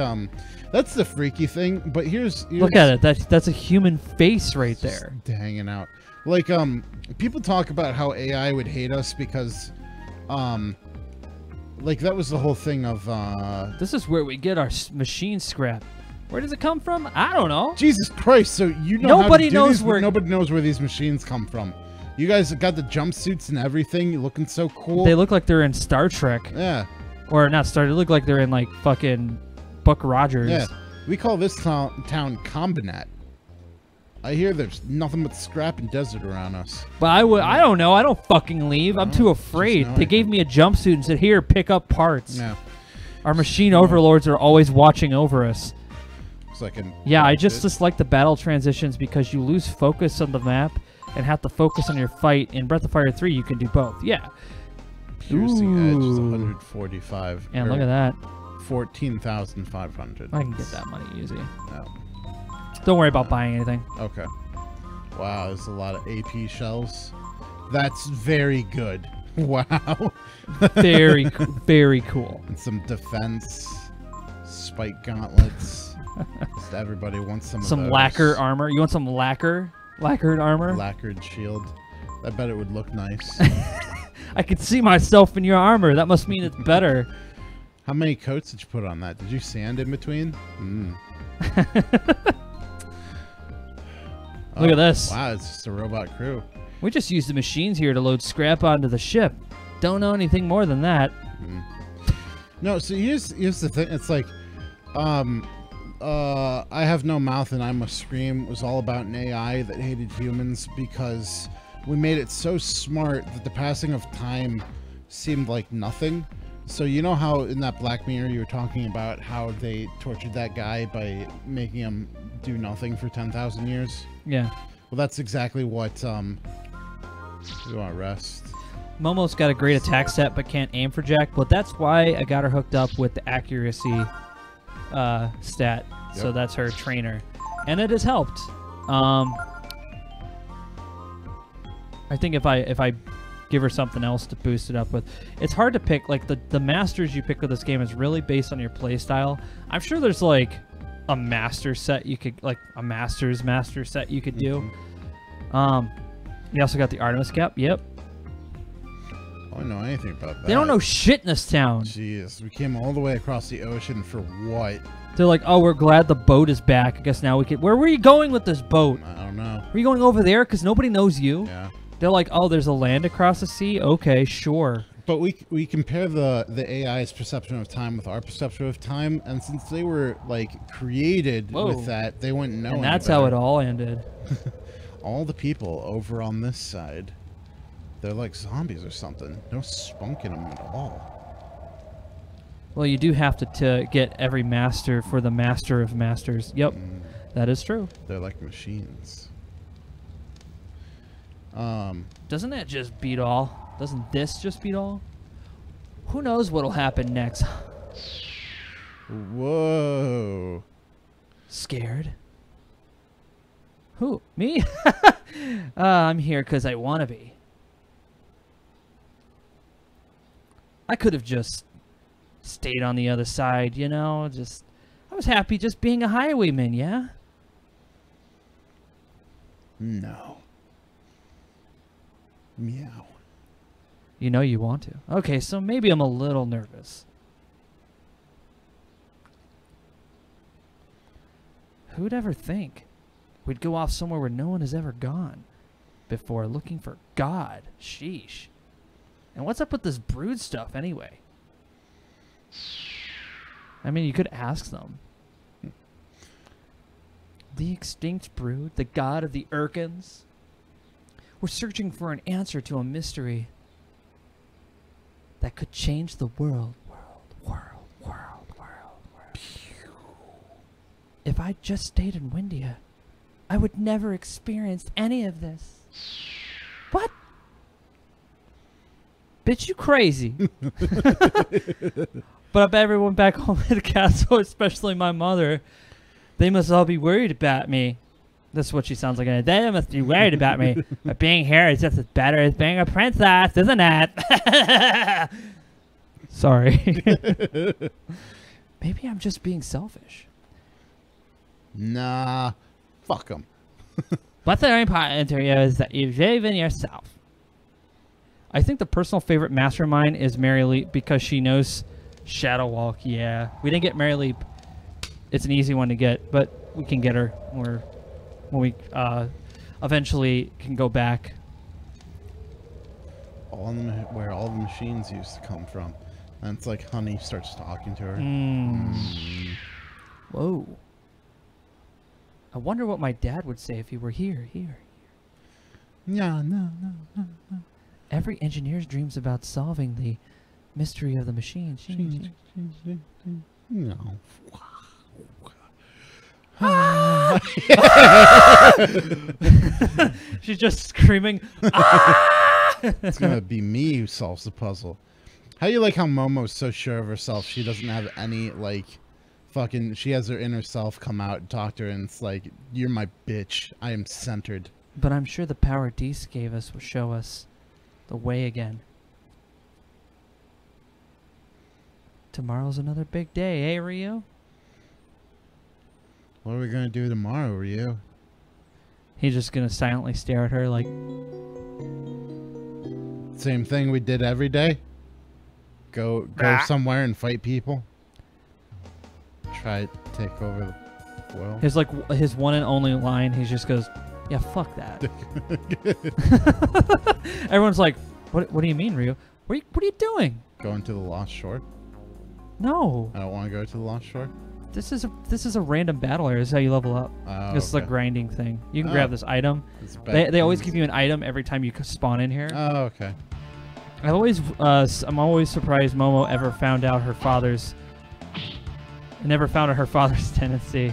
[SPEAKER 2] that's the freaky thing. But here's
[SPEAKER 1] look at it. That's a human face right there,
[SPEAKER 2] hanging out. Like, people talk about how AI would hate us because, like that was the whole thing of.
[SPEAKER 1] This is where we get our machine scrap. Where does it come from? I don't know.
[SPEAKER 2] Jesus Christ! So you know
[SPEAKER 1] nobody knows where
[SPEAKER 2] these machines come from. You guys got the jumpsuits and everything. You're looking so cool.
[SPEAKER 1] They look like they're in Star Trek.
[SPEAKER 2] Yeah.
[SPEAKER 1] Or not Star. They look like they're in like fucking Buck Rogers.
[SPEAKER 2] Yeah. We call this town Combinat. I hear there's nothing but scrap and desert around us.
[SPEAKER 1] But I don't know. I don't fucking leave. I'm too afraid. They gave me a jumpsuit and said, "Here, pick up parts."
[SPEAKER 2] Yeah.
[SPEAKER 1] Our machine overlords are always watching over us.
[SPEAKER 2] Yeah,
[SPEAKER 1] I just dislike the battle transitions because you lose focus on the map and have to focus on your fight. In Breath of Fire 3, you can do both. Yeah.
[SPEAKER 2] Piercing Edge is 145.
[SPEAKER 1] And look at that.
[SPEAKER 2] 14,500.
[SPEAKER 1] I can get that money easy.
[SPEAKER 2] No.
[SPEAKER 1] Don't worry about buying anything.
[SPEAKER 2] Okay. Wow, there's a lot of AP shells. That's very good. Wow.
[SPEAKER 1] Very cool.
[SPEAKER 2] And some defense. Spike gauntlets. Just everybody wants some of those.
[SPEAKER 1] Lacquer armor. You want some lacquered armor?
[SPEAKER 2] Lacquered shield. I bet it would look nice.
[SPEAKER 1] I could see myself in your armor. That must mean it's better.
[SPEAKER 2] How many coats did you put on that? Did you sand in between?
[SPEAKER 1] Look at this.
[SPEAKER 2] Wow, it's just a robot crew.
[SPEAKER 1] We just used the machines here to load scrap onto the ship. Don't know anything more than that.
[SPEAKER 2] No, so here's the thing. It's like, I Have No Mouth and I Must Scream was all about an AI that hated humans because we made it so smart that the passing of time seemed like nothing. So you know how in that Black Mirror you were talking about how they tortured that guy by making him do nothing for 10,000 years?
[SPEAKER 1] Yeah.
[SPEAKER 2] Well, that's exactly what, we want to rest.
[SPEAKER 1] Momo's got a great attack set but can't aim for jack, but that's why I got her hooked up with the accuracy stat. Yep. So that's her trainer. And it has helped. I think if I give her something else to boost it up with. It's hard to pick. Like, the masters you pick with this game is really based on your play style. I'm sure there's, like, a master set you could, like, a master set you could do. You also got the Artemis cap. Yep.
[SPEAKER 2] I don't know anything about that.
[SPEAKER 1] They don't know shit in this town.
[SPEAKER 2] Jeez, we came all the way across the ocean for what?
[SPEAKER 1] They're like, oh, we're glad the boat is back. I guess now we can... Where were you going with this boat?
[SPEAKER 2] I don't know.
[SPEAKER 1] Were you going over there? Because nobody knows you.
[SPEAKER 2] Yeah.
[SPEAKER 1] They're like, oh, there's a land across the sea? Okay, sure.
[SPEAKER 2] But we compare the AI's perception of time with our perception of time, and since they were, like, created with that, they wouldn't know.
[SPEAKER 1] And that's how it all ended.
[SPEAKER 2] All the people over on this side, they're like zombies or something. No spunk in them at all.
[SPEAKER 1] Well, you do have to get every master for the master of masters. Yep, that is true.
[SPEAKER 2] They're like machines.
[SPEAKER 1] Doesn't that just beat all? Doesn't this just beat all? Who knows what'll happen next?
[SPEAKER 2] Whoa.
[SPEAKER 1] Scared? Who? Me? I'm here because I want to be. I could have just stayed on the other side, you know? I was happy just being a highwayman, yeah?
[SPEAKER 2] No. Meow.
[SPEAKER 1] You know you want to. Okay, so maybe I'm a little nervous. Who'd ever think we'd go off somewhere where no one has ever gone before looking for God? Sheesh. And what's up with this brood stuff anyway? I mean, you could ask them. The extinct brood, the god of the Urkins. We're searching for an answer to a mystery that could change the world. If I just stayed in Windia, I would never experience any of this. What? Bitch, you crazy. But I bet everyone back home in the castle, especially my mother, they must all be worried about me. That's what she sounds like. They must be worried about me. But being here is just as better as being a princess, isn't it? Sorry. Maybe I'm just being selfish.
[SPEAKER 2] Nah. Fuck them.
[SPEAKER 1] What's very important to you is that you believe in yourself. I think the personal favorite mastermind is Mary Lee because she knows Shadow Walk. Yeah. We didn't get Mary Lee. It's an easy one to get, but we can get her when we eventually can go back.
[SPEAKER 2] Where all the machines used to come from. And it's like Honey starts talking to her.
[SPEAKER 1] Whoa. I wonder what my dad would say if he were here.
[SPEAKER 2] Yeah, no.
[SPEAKER 1] Every engineer's dreams about solving the mystery of the machine.
[SPEAKER 2] No.
[SPEAKER 1] She's just screaming.
[SPEAKER 2] It's gonna be me who solves the puzzle. How do you like how Momo's so sure of herself she doesn't have any like fucking, she has her inner self come out and talk to her and it's like, you're my bitch, I am centered.
[SPEAKER 1] But I'm sure the power Dees gave us will show us the way again. Tomorrow's another big day, eh, Ryu?
[SPEAKER 2] What are we gonna do tomorrow, Ryu?
[SPEAKER 1] He's just gonna silently stare at her like...
[SPEAKER 2] Same thing we did every day? Go somewhere and fight people? Try to take over the world?
[SPEAKER 1] His one and only line, he just goes, yeah, fuck that. Everyone's like, what do you mean, Ryu? What are you doing?
[SPEAKER 2] Going to the Lost Shore?
[SPEAKER 1] No.
[SPEAKER 2] I don't want to go to the Lost Shore?
[SPEAKER 1] This is a random battle area. This is how you level up. This is a grinding thing. You can grab this item. They always give you an item every time you spawn in here.
[SPEAKER 2] Oh, okay.
[SPEAKER 1] I'm always surprised Momo ever found out her father's... Never found out her father's tendency.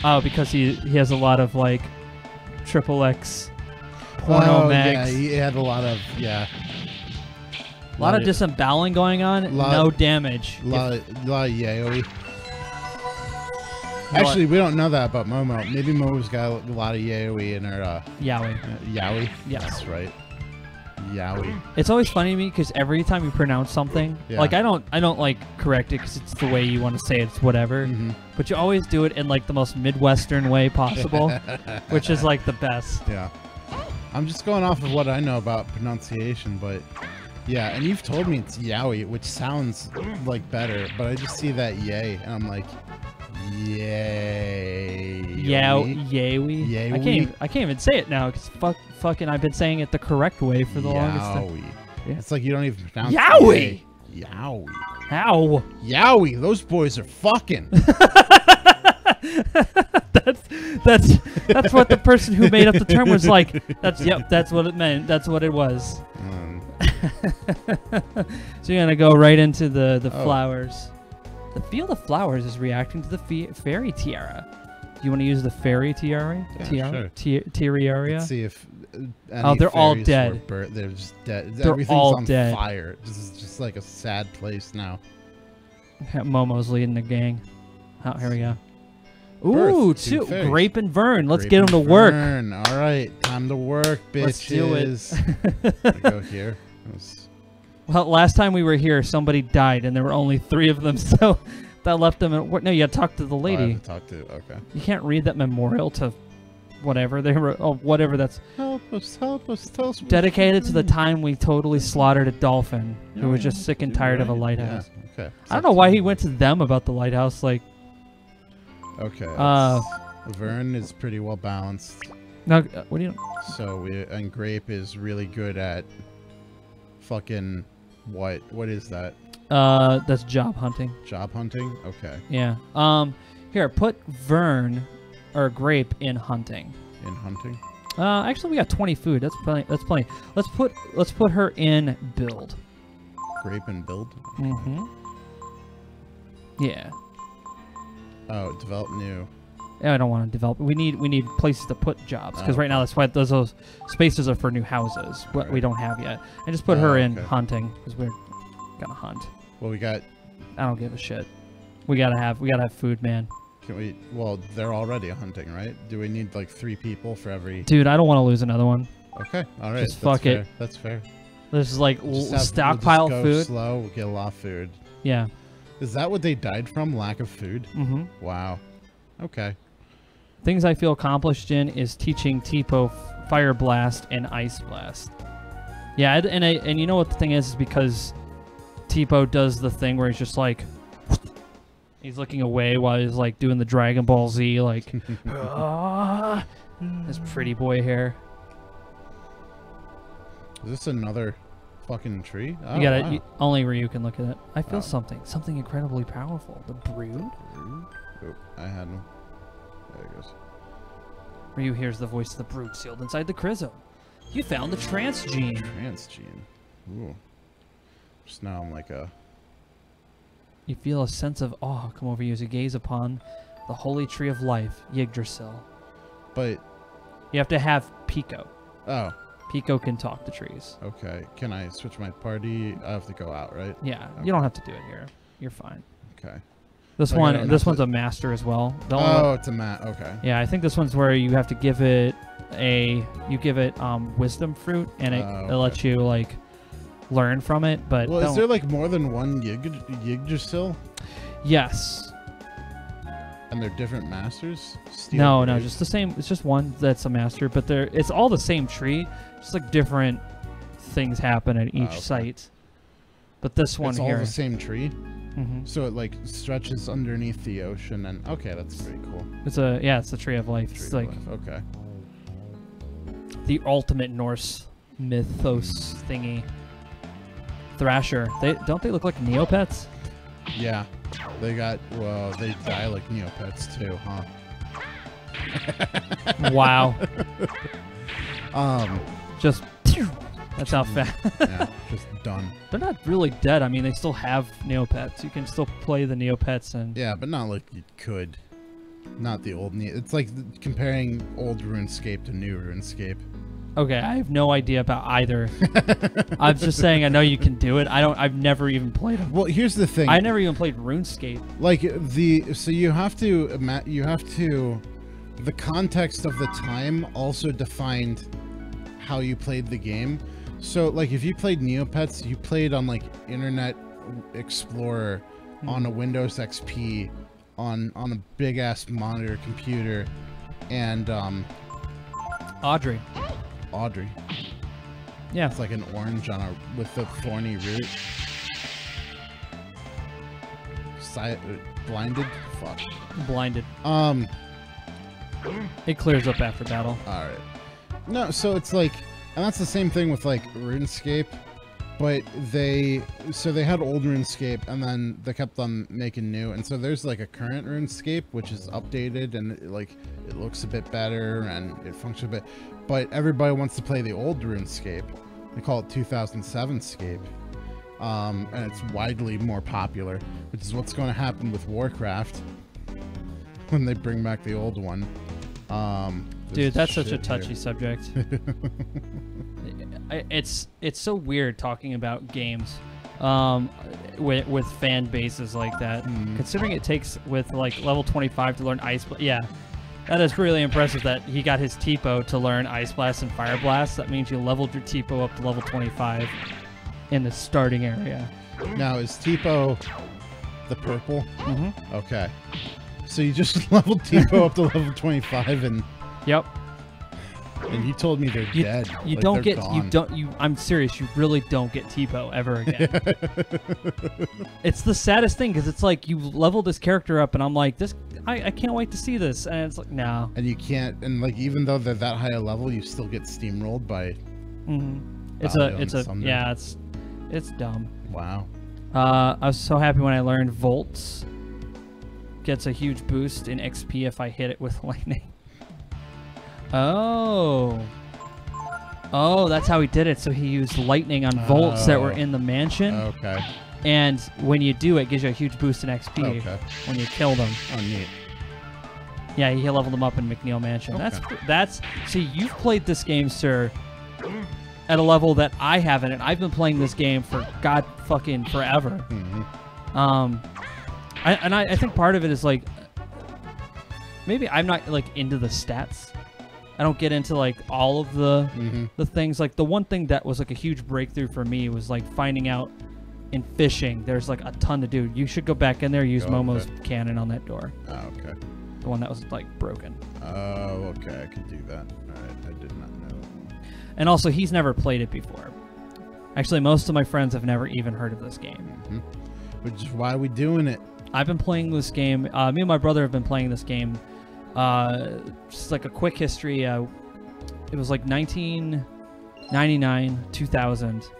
[SPEAKER 1] Oh, because he has a lot of like XXX porno mags.
[SPEAKER 2] Yeah, he had a lot of
[SPEAKER 1] A lot of disemboweling going on. No damage.
[SPEAKER 2] A lot of yaoi. Actually, we don't know that about Momo. Maybe Momo's got a lot of yaoi in her.
[SPEAKER 1] Yaoi.
[SPEAKER 2] Yaoi.
[SPEAKER 1] Yes.
[SPEAKER 2] That's right. Yaoi.
[SPEAKER 1] It's always funny to me because every time you pronounce something, like I don't like correct it because it's the way you want to say it, it's whatever. But you always do it in like the most Midwestern way possible, which is like the best.
[SPEAKER 2] Yeah. I'm just going off of what I know about pronunciation, but yeah, and you've told me it's yaoi, which sounds like better, but I just see that yay, and I'm like, yay.
[SPEAKER 1] Yaoi. I can't even say it now because fucking I've been saying it the correct way for the longest time.
[SPEAKER 2] Yeah. It's like you don't even pronounce
[SPEAKER 1] yaoi.
[SPEAKER 2] Yaoi.
[SPEAKER 1] How?
[SPEAKER 2] Yaoi. Those boys are fucking.
[SPEAKER 1] That's what the person who made up the term was like. That's what it meant. That's what it was. So you're gonna go right into the flowers. The field of flowers is reacting to the fairy tiara. Do you want to use the fairy tiara?
[SPEAKER 2] Yeah,
[SPEAKER 1] Tiara?
[SPEAKER 2] Let's see if any
[SPEAKER 1] they're all dead.
[SPEAKER 2] They're just dead.
[SPEAKER 1] They're
[SPEAKER 2] Everything's
[SPEAKER 1] all
[SPEAKER 2] on
[SPEAKER 1] dead.
[SPEAKER 2] fire. This is just like a sad place now.
[SPEAKER 1] Momo's leading the gang. Oh, here we go.
[SPEAKER 2] Birth,
[SPEAKER 1] Ooh,
[SPEAKER 2] two fairies.
[SPEAKER 1] Grape and Vern. Let's
[SPEAKER 2] Grape
[SPEAKER 1] get them to work.
[SPEAKER 2] Vern. All right, time to work, bitches.
[SPEAKER 1] Let's do it.
[SPEAKER 2] Go here.
[SPEAKER 1] Well, last time we were here, somebody died, and there were only 3 of them, so that left them. No, you had to talk to the lady.
[SPEAKER 2] I have to talk to. Okay.
[SPEAKER 1] You can't read that memorial to whatever they were. Oh, whatever that's.
[SPEAKER 2] Help us! Help us! Tell us.
[SPEAKER 1] Dedicated to the time we totally slaughtered a dolphin who was just sick and tired of a lighthouse.
[SPEAKER 2] Yeah, okay.
[SPEAKER 1] I don't know why he went to them about the lighthouse. Like,
[SPEAKER 2] Okay.
[SPEAKER 1] Uh,
[SPEAKER 2] Vern is pretty well balanced.
[SPEAKER 1] No, what do you?
[SPEAKER 2] So and Grape is really good at fucking what? What is that?
[SPEAKER 1] That's job hunting.
[SPEAKER 2] Job hunting? Okay.
[SPEAKER 1] Yeah. Here, put Vern or Grape in hunting.
[SPEAKER 2] In hunting?
[SPEAKER 1] Actually, we got 20 food. That's plenty. That's plenty. Let's put her in build.
[SPEAKER 2] Grape and build?
[SPEAKER 1] Mm-hmm. Yeah.
[SPEAKER 2] Oh, develop new.
[SPEAKER 1] I don't want to develop. We need places to put jobs because right now that's why those spaces are for new houses. What we don't have yet. And just put her in hunting because we're gonna hunt.
[SPEAKER 2] Well, we got.
[SPEAKER 1] I don't give a shit. We gotta have food, man.
[SPEAKER 2] Can we? Well, they're already hunting, right? Do we need like 3 people for every?
[SPEAKER 1] Dude, I don't want to lose another one.
[SPEAKER 2] Okay, all right.
[SPEAKER 1] Just fuck it.
[SPEAKER 2] That's fair.
[SPEAKER 1] This is like stockpile
[SPEAKER 2] we'll
[SPEAKER 1] food.
[SPEAKER 2] Slow. We'll get a lot of food.
[SPEAKER 1] Yeah.
[SPEAKER 2] Is that what they died from? Lack of food?
[SPEAKER 1] Mm-hmm.
[SPEAKER 2] Wow. Okay.
[SPEAKER 1] Things I feel accomplished in is teaching Tipo Fire Blast and Ice Blast. Yeah, and you know what the thing is because Tipo does the thing where he's just like he's looking away while he's like doing the Dragon Ball Z like his pretty boy hair.
[SPEAKER 2] Is this another fucking tree? Oh,
[SPEAKER 1] you gotta
[SPEAKER 2] wow.
[SPEAKER 1] only Ryu can look at it. I feel something incredibly powerful. The Brood.
[SPEAKER 2] Oh, I had him. There it goes.
[SPEAKER 1] Ryu hears the voice of the Brood sealed inside the Chrism. You found the trance gene.
[SPEAKER 2] Trance gene. Ooh. Just now I'm like a...
[SPEAKER 1] You feel a sense of awe come over you as you gaze upon the holy tree of life, Yggdrasil.
[SPEAKER 2] But...
[SPEAKER 1] You have to have Pico.
[SPEAKER 2] Oh.
[SPEAKER 1] Pico can talk to trees.
[SPEAKER 2] Okay. Can I switch my party? I have to go out, right?
[SPEAKER 1] Yeah.
[SPEAKER 2] Okay.
[SPEAKER 1] You don't have to do it here. You're fine.
[SPEAKER 2] Okay.
[SPEAKER 1] This one's a master as well.
[SPEAKER 2] It's a mat. Okay.
[SPEAKER 1] Yeah, I think this one's where you have to give it wisdom fruit, and it lets you like learn from it. But
[SPEAKER 2] well, is there like more than one Yggdrasil?
[SPEAKER 1] Yes.
[SPEAKER 2] And they're different masters?
[SPEAKER 1] No, just the same. It's just one that's a master, but it's all the same tree. Just like different things happen at each site. But this one
[SPEAKER 2] it's
[SPEAKER 1] here,
[SPEAKER 2] all the same tree.
[SPEAKER 1] Mm-hmm.
[SPEAKER 2] So it like stretches underneath the ocean, and okay, that's pretty cool.
[SPEAKER 1] It's the tree of life. It's like
[SPEAKER 2] okay,
[SPEAKER 1] the ultimate Norse mythos thingy. Thrasher. They look like Neopets?
[SPEAKER 2] Yeah, they die like Neopets too, huh?
[SPEAKER 1] Wow.
[SPEAKER 2] Just
[SPEAKER 1] that's how fast.
[SPEAKER 2] Yeah, just done.
[SPEAKER 1] They're not really dead. I mean, they still have Neopets. You can still play the Neopets and.
[SPEAKER 2] Yeah, but not like you could. Not the old It's like comparing old RuneScape to new RuneScape.
[SPEAKER 1] Okay, I have no idea about either. I'm just saying I know you can do it. I've never even played them.
[SPEAKER 2] Well, here's the thing.
[SPEAKER 1] I never even played RuneScape.
[SPEAKER 2] Like so you have to the context of the time also defined how you played the game. So like if you played Neopets, you played on like Internet Explorer on a Windows XP on a big ass monitor computer and
[SPEAKER 1] Audrey. Yeah.
[SPEAKER 2] It's like an orange with the thorny root. Blinded? Fuck.
[SPEAKER 1] Blinded. It clears up after battle.
[SPEAKER 2] Alright. No, so it's like, and that's the same thing with like RuneScape, but they had old RuneScape and then they kept on making new, and so there's like a current RuneScape which is updated and it looks a bit better and it functions a bit, but everybody wants to play the old RuneScape. They call it 2007scape, and it's widely more popular, which is what's going to happen with Warcraft when they bring back the old one.
[SPEAKER 1] Dude, that's such a touchy subject. It's so weird talking about games with fan bases like that. Considering it takes with like level 25 to learn Ice Blast. Yeah, that is really impressive that he got his Tipo to learn Ice Blast and Fire Blast. That means you leveled your Tipo up to level 25 in the starting area.
[SPEAKER 2] Now, is Tipo the purple?
[SPEAKER 1] Mm-hmm.
[SPEAKER 2] Okay. So you just leveled Tipo up to level 25 and...
[SPEAKER 1] Yep.
[SPEAKER 2] And you told me they're dead.
[SPEAKER 1] You
[SPEAKER 2] Like,
[SPEAKER 1] don't
[SPEAKER 2] they're
[SPEAKER 1] get
[SPEAKER 2] gone.
[SPEAKER 1] I'm serious. You really don't get Tipo ever again. It's the saddest thing because it's like you level this character up, and I'm like, I can't wait to see this, and it's like no.
[SPEAKER 2] And you can't. And like even though they're that high a level, you still get steamrolled by.
[SPEAKER 1] It's dumb.
[SPEAKER 2] Wow.
[SPEAKER 1] I was so happy when I learned Volts gets a huge boost in XP if I hit it with lightning. Oh, that's how he did it. So he used lightning on Volts that were in the mansion.
[SPEAKER 2] Okay.
[SPEAKER 1] And when you do, it gives you a huge boost in XP when you kill them.
[SPEAKER 2] Oh, neat.
[SPEAKER 1] Yeah, he leveled them up in McNeil Mansion.
[SPEAKER 2] Okay.
[SPEAKER 1] That's. See, you've played this game, sir, at a level that I haven't, and I've been playing this game for god fucking forever. I think part of it is like maybe I'm not like into the stats. I don't get into like all of the things. Like the one thing that was like a huge breakthrough for me was like finding out in fishing there's like a ton to do. You should go back in there, use Momo's cannon on that door.
[SPEAKER 2] Oh, okay.
[SPEAKER 1] The one that was like broken.
[SPEAKER 2] Oh, okay. I could do that. All right. I did not know.
[SPEAKER 1] And also, he's never played it before. Actually, most of my friends have never even heard of this game.
[SPEAKER 2] Which is why we doing it.
[SPEAKER 1] I've been playing this game. Me and my brother have been playing this game. Just like a quick history. It was like 1999, 2000.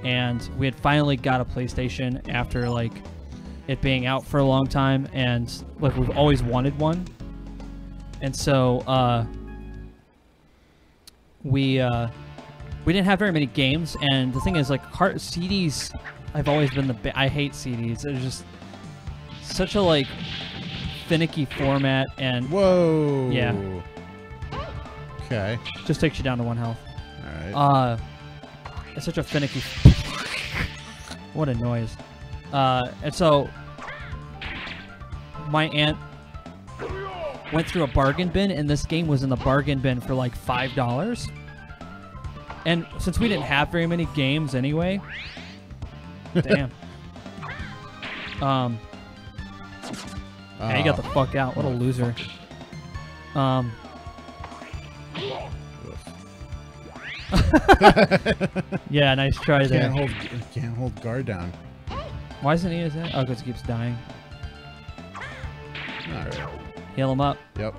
[SPEAKER 1] And we had finally got a PlayStation after like it being out for a long time. And like we've always wanted one. And so we didn't have very many games, and the thing is, like, CDs, I've always been I hate CDs. They're just such a, like, finicky format, and...
[SPEAKER 2] Whoa!
[SPEAKER 1] Yeah.
[SPEAKER 2] Okay.
[SPEAKER 1] Just takes you down to 1 health.
[SPEAKER 2] Alright.
[SPEAKER 1] It's such a finicky... What a noise. And so, my aunt went through a bargain bin, and this game was in the bargain bin for, like, $5. And since we didn't have very many games anyway, damn. Yeah, he got the fuck out. What a loser. Yeah, nice try there.
[SPEAKER 2] Can't hold guard down.
[SPEAKER 1] Why isn't he as that? Oh, because he keeps dying.
[SPEAKER 2] Alright.
[SPEAKER 1] Heal him up.
[SPEAKER 2] Yep.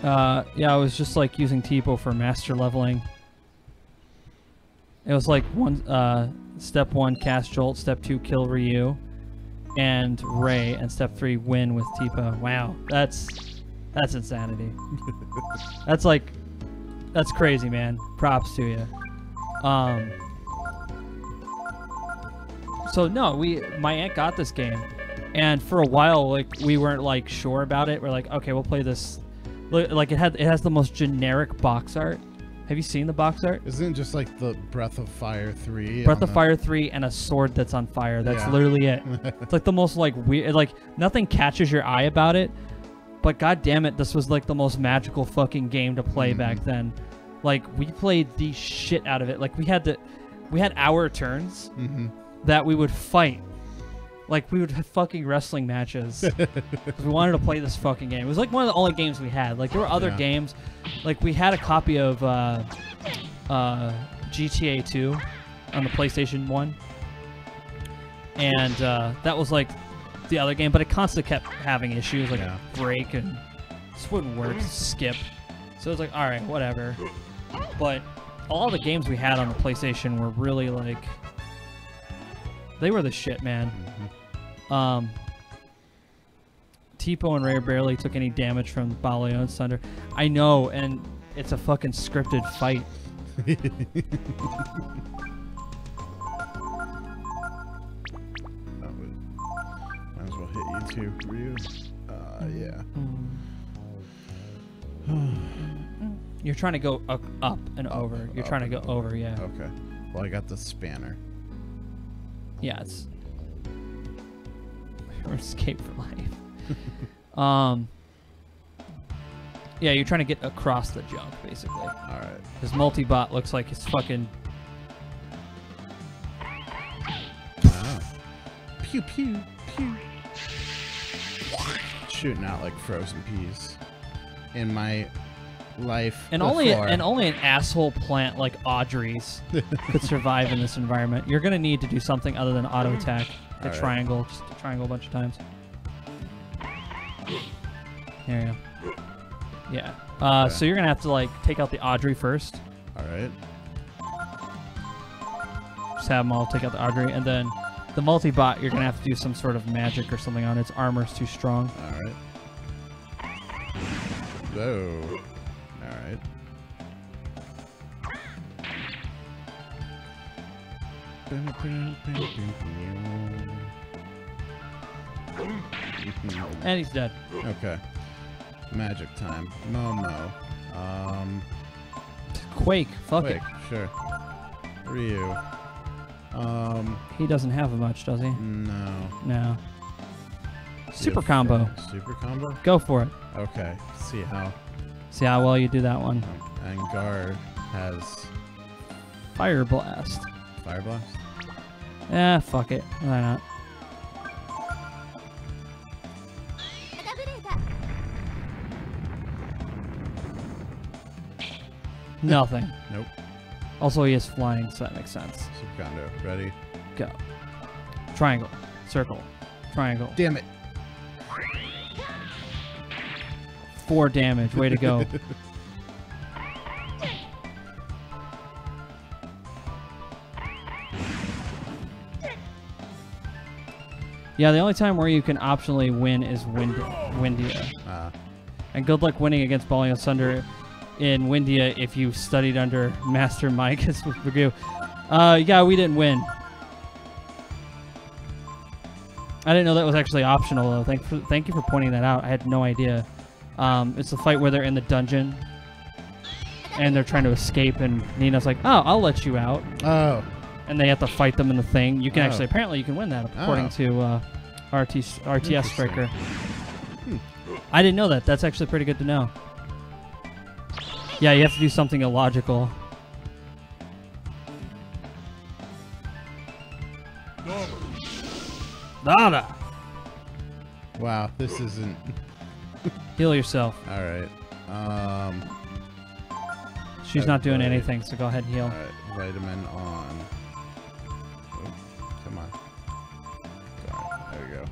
[SPEAKER 1] Yeah, I was just like using Tipo for master leveling. It was like step 1 cast Jolt, step 2 kill Ryu and Ray, and step 3 win with Tipo. Wow, that's insanity. That's crazy, man. Props to you. So no, my aunt got this game, and for a while like we weren't like sure about it. We're like, okay, we'll play this. Like it has the most generic box art. Have you seen the box art?
[SPEAKER 2] Isn't it just like the Breath of Fire 3?
[SPEAKER 1] Breath of Fire 3 and a sword that's on fire. That's literally it. It's like the most like weird, like nothing catches your eye about it. But god damn it, this was like the most magical fucking game to play back then. Like we played the shit out of it. Like we had hour turns that we would fight. Like we would have fucking wrestling matches. We wanted to play this fucking game. It was like one of the only games we had. Like there were other games. Like we had a copy of GTA 2 on the PlayStation 1. And that was like the other game, but it constantly kept having issues like break and this wouldn't work, skip. So it was like, all right, whatever. But all the games we had on the PlayStation were really like, they were the shit, man. Tipo and Ray barely took any damage from Baleon's Thunder. I know, and it's a fucking scripted fight.
[SPEAKER 2] Might as well hit you too, Ryu. Yeah.
[SPEAKER 1] You're trying to go up and over. You're trying to go over, yeah.
[SPEAKER 2] Okay. Well, I got the spanner.
[SPEAKER 1] Yeah, it's escape for life. Yeah, you're trying to get across the jump, basically.
[SPEAKER 2] All right.
[SPEAKER 1] His multi-bot looks like it's fucking.
[SPEAKER 2] Wow. Pew pew pew. Shooting out like frozen peas. In my life.
[SPEAKER 1] And only an asshole plant like Audrey's could survive in this environment. You're gonna need to do something other than auto attack. The triangle, just a triangle a bunch of times. There you go. Yeah.
[SPEAKER 2] Okay.
[SPEAKER 1] So you're gonna have to like take out the Audrey first.
[SPEAKER 2] All right.
[SPEAKER 1] Just have them all take out the Audrey, and then the multi-bot, you're gonna have to do some sort of magic or something on its armor's too strong.
[SPEAKER 2] All right. Whoa. All right.
[SPEAKER 1] And he's dead.
[SPEAKER 2] Okay. Magic time. Momo.
[SPEAKER 1] Quake. Fuck
[SPEAKER 2] Quake.
[SPEAKER 1] it.
[SPEAKER 2] Sure. Ryu.
[SPEAKER 1] He doesn't have much, does he?
[SPEAKER 2] No.
[SPEAKER 1] No. Super combo.
[SPEAKER 2] Super combo?
[SPEAKER 1] Go for it.
[SPEAKER 2] Okay. See how.
[SPEAKER 1] See how well you do that one.
[SPEAKER 2] Angar has
[SPEAKER 1] Fire Blast.
[SPEAKER 2] Fire Blast?
[SPEAKER 1] Yeah, fuck it. Why not? Nothing.
[SPEAKER 2] Nope.
[SPEAKER 1] Also, he is flying, so that makes sense.
[SPEAKER 2] Super combo. Ready?
[SPEAKER 1] Go. Triangle. Circle. Triangle.
[SPEAKER 2] Damn it.
[SPEAKER 1] 4 damage. Way to go. Yeah, the only time where you can optionally win is Windia. And good luck winning against Balian Sunder in Windia if you studied under Master Micah's review. Yeah, we didn't win. I didn't know that was actually optional, though. Thank you for pointing that out. I had no idea. It's the fight where they're in the dungeon and they're trying to escape, and Nina's like, "Oh, I'll let you out."
[SPEAKER 2] Oh.
[SPEAKER 1] And they have to fight them in the thing. You can actually, apparently, you can win that according to RTS Striker. I didn't know that. That's actually pretty good to know. Yeah, you have to do something illogical. Nada.
[SPEAKER 2] Wow, this isn't.
[SPEAKER 1] Heal yourself.
[SPEAKER 2] All right.
[SPEAKER 1] She's not doing anything, so go ahead and heal.
[SPEAKER 2] All right, vitamin on. Oh, come on. Sorry, there we go.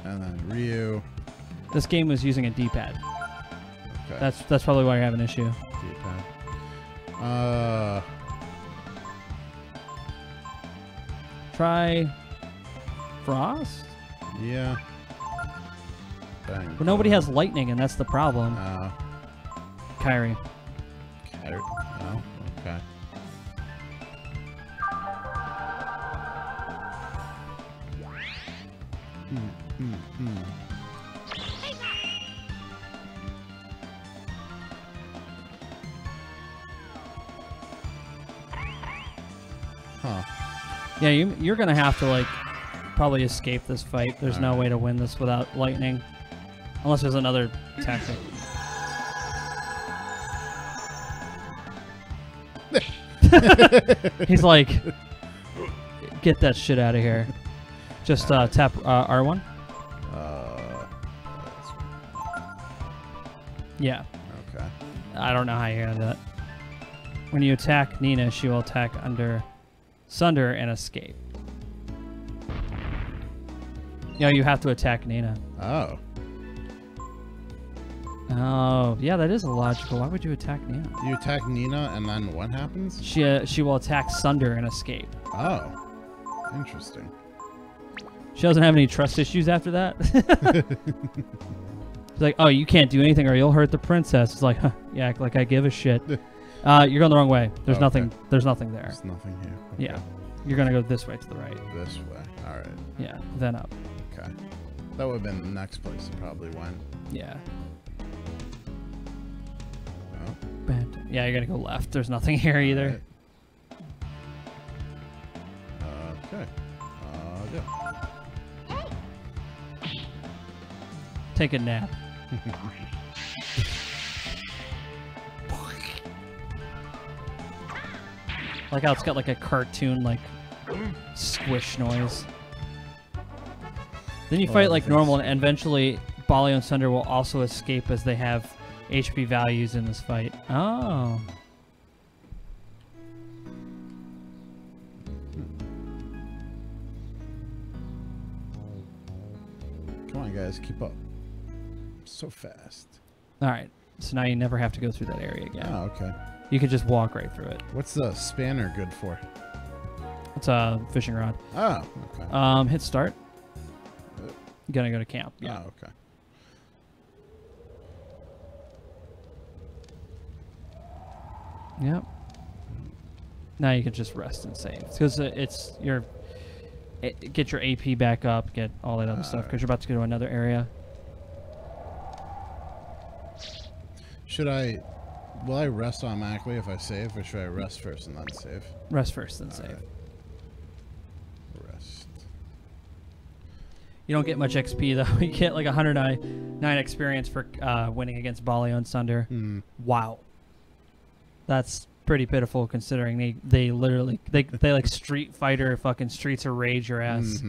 [SPEAKER 2] And then Ryu.
[SPEAKER 1] This game was using a D-pad.
[SPEAKER 2] Okay.
[SPEAKER 1] That's probably why you're having an issue.
[SPEAKER 2] D-pad.
[SPEAKER 1] Try Frost?
[SPEAKER 2] Yeah. Bang.
[SPEAKER 1] But nobody has lightning, and that's the problem. Kyrie.
[SPEAKER 2] Oh, okay. Huh.
[SPEAKER 1] Yeah, you're gonna have to like probably escape this fight. There's no way to win this without lightning, unless there's another tactic. He's like, get that shit out of here. Just tap R1. Yeah.
[SPEAKER 2] Okay.
[SPEAKER 1] I don't know how you're gonna do that. When you attack Nina, she will attack under Sunder and escape. Yeah, you have to attack Nina.
[SPEAKER 2] Oh.
[SPEAKER 1] Oh, yeah, that is illogical. Why would you attack Nina?
[SPEAKER 2] You attack Nina, and then what happens?
[SPEAKER 1] She will attack Sunder and escape.
[SPEAKER 2] Oh. Interesting.
[SPEAKER 1] She doesn't have any trust issues after that. She's like, oh, you can't do anything or you'll hurt the princess. It's like, huh, yeah, act like I give a shit. You're going the wrong way. There's nothing. There's nothing there.
[SPEAKER 2] There's nothing here. Okay.
[SPEAKER 1] Yeah. You're going to go this way to the right.
[SPEAKER 2] This way. All right.
[SPEAKER 1] Yeah, then up.
[SPEAKER 2] Okay. That would have been the next place it probably went.
[SPEAKER 1] Yeah.
[SPEAKER 2] Oh.
[SPEAKER 1] Yeah, you're going to go left. There's nothing here either.
[SPEAKER 2] Right. Okay. Yeah.
[SPEAKER 1] Take a nap. Like how it's got like a cartoon like squish noise. Then you fight like normal, and eventually Balian and Sunder will also escape as they have HP values in this fight. Oh.
[SPEAKER 2] Come on, guys, keep up. So fast.
[SPEAKER 1] All right. So now you never have to go through that area again.
[SPEAKER 2] Oh, okay.
[SPEAKER 1] You can just walk right through it.
[SPEAKER 2] What's the spanner good for?
[SPEAKER 1] It's a fishing rod.
[SPEAKER 2] Oh, okay.
[SPEAKER 1] Hit start. You gotta go to camp. Yeah.
[SPEAKER 2] Oh, okay.
[SPEAKER 1] Yep. Now you can just rest and save because it's your get your AP back up, get all that other stuff because you're about to go to another area.
[SPEAKER 2] Should I? Will I rest automatically if I save, or should I rest first and then save?
[SPEAKER 1] Rest first, then save.
[SPEAKER 2] Right. Rest.
[SPEAKER 1] You don't get much XP though. You get like 109 experience for winning against Balio and Sunder. Wow, that's pretty pitiful considering they literally they like Street Fighter fucking Streets of Rage your ass.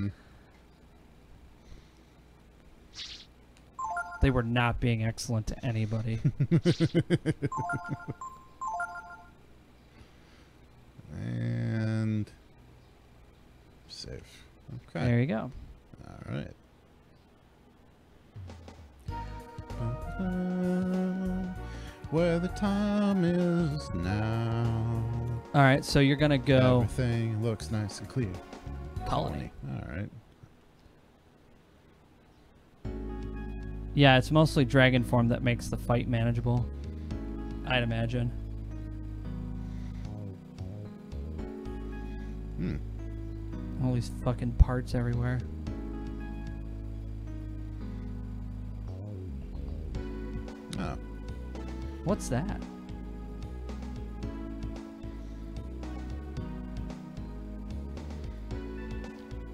[SPEAKER 1] They were not being excellent to anybody.
[SPEAKER 2] And save. Okay.
[SPEAKER 1] There you go.
[SPEAKER 2] All right. Where the time is now.
[SPEAKER 1] All right, so you're gonna go
[SPEAKER 2] Everything looks nice and clear.
[SPEAKER 1] colony.
[SPEAKER 2] All right.
[SPEAKER 1] Yeah, it's mostly dragon form that makes the fight manageable, I'd imagine. All these fucking parts everywhere.
[SPEAKER 2] Oh.
[SPEAKER 1] What's that?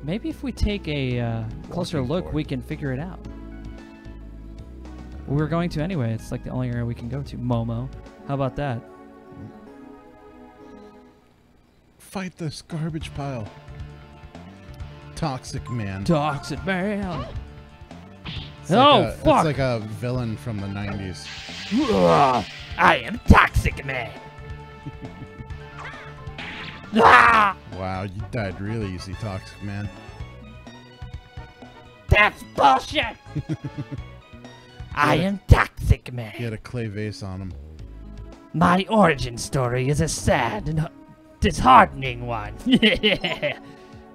[SPEAKER 1] Maybe if we take a closer
[SPEAKER 2] Walking
[SPEAKER 1] look,
[SPEAKER 2] forward.
[SPEAKER 1] we can figure it out. We were going to anyway. It's like the only area we can go to. Momo. How about that?
[SPEAKER 2] Fight this garbage pile. Toxic man.
[SPEAKER 1] Toxic man.
[SPEAKER 2] It's
[SPEAKER 1] Oh,
[SPEAKER 2] like
[SPEAKER 1] fuck.
[SPEAKER 2] It's like a villain from the 90s.
[SPEAKER 1] I am Toxic Man. Ah!
[SPEAKER 2] Wow, you died really easy, Toxic man.
[SPEAKER 1] That's bullshit. I am Toxic
[SPEAKER 2] He
[SPEAKER 1] Man.
[SPEAKER 2] had a clay vase on him.
[SPEAKER 1] My origin story is a sad and disheartening one. You're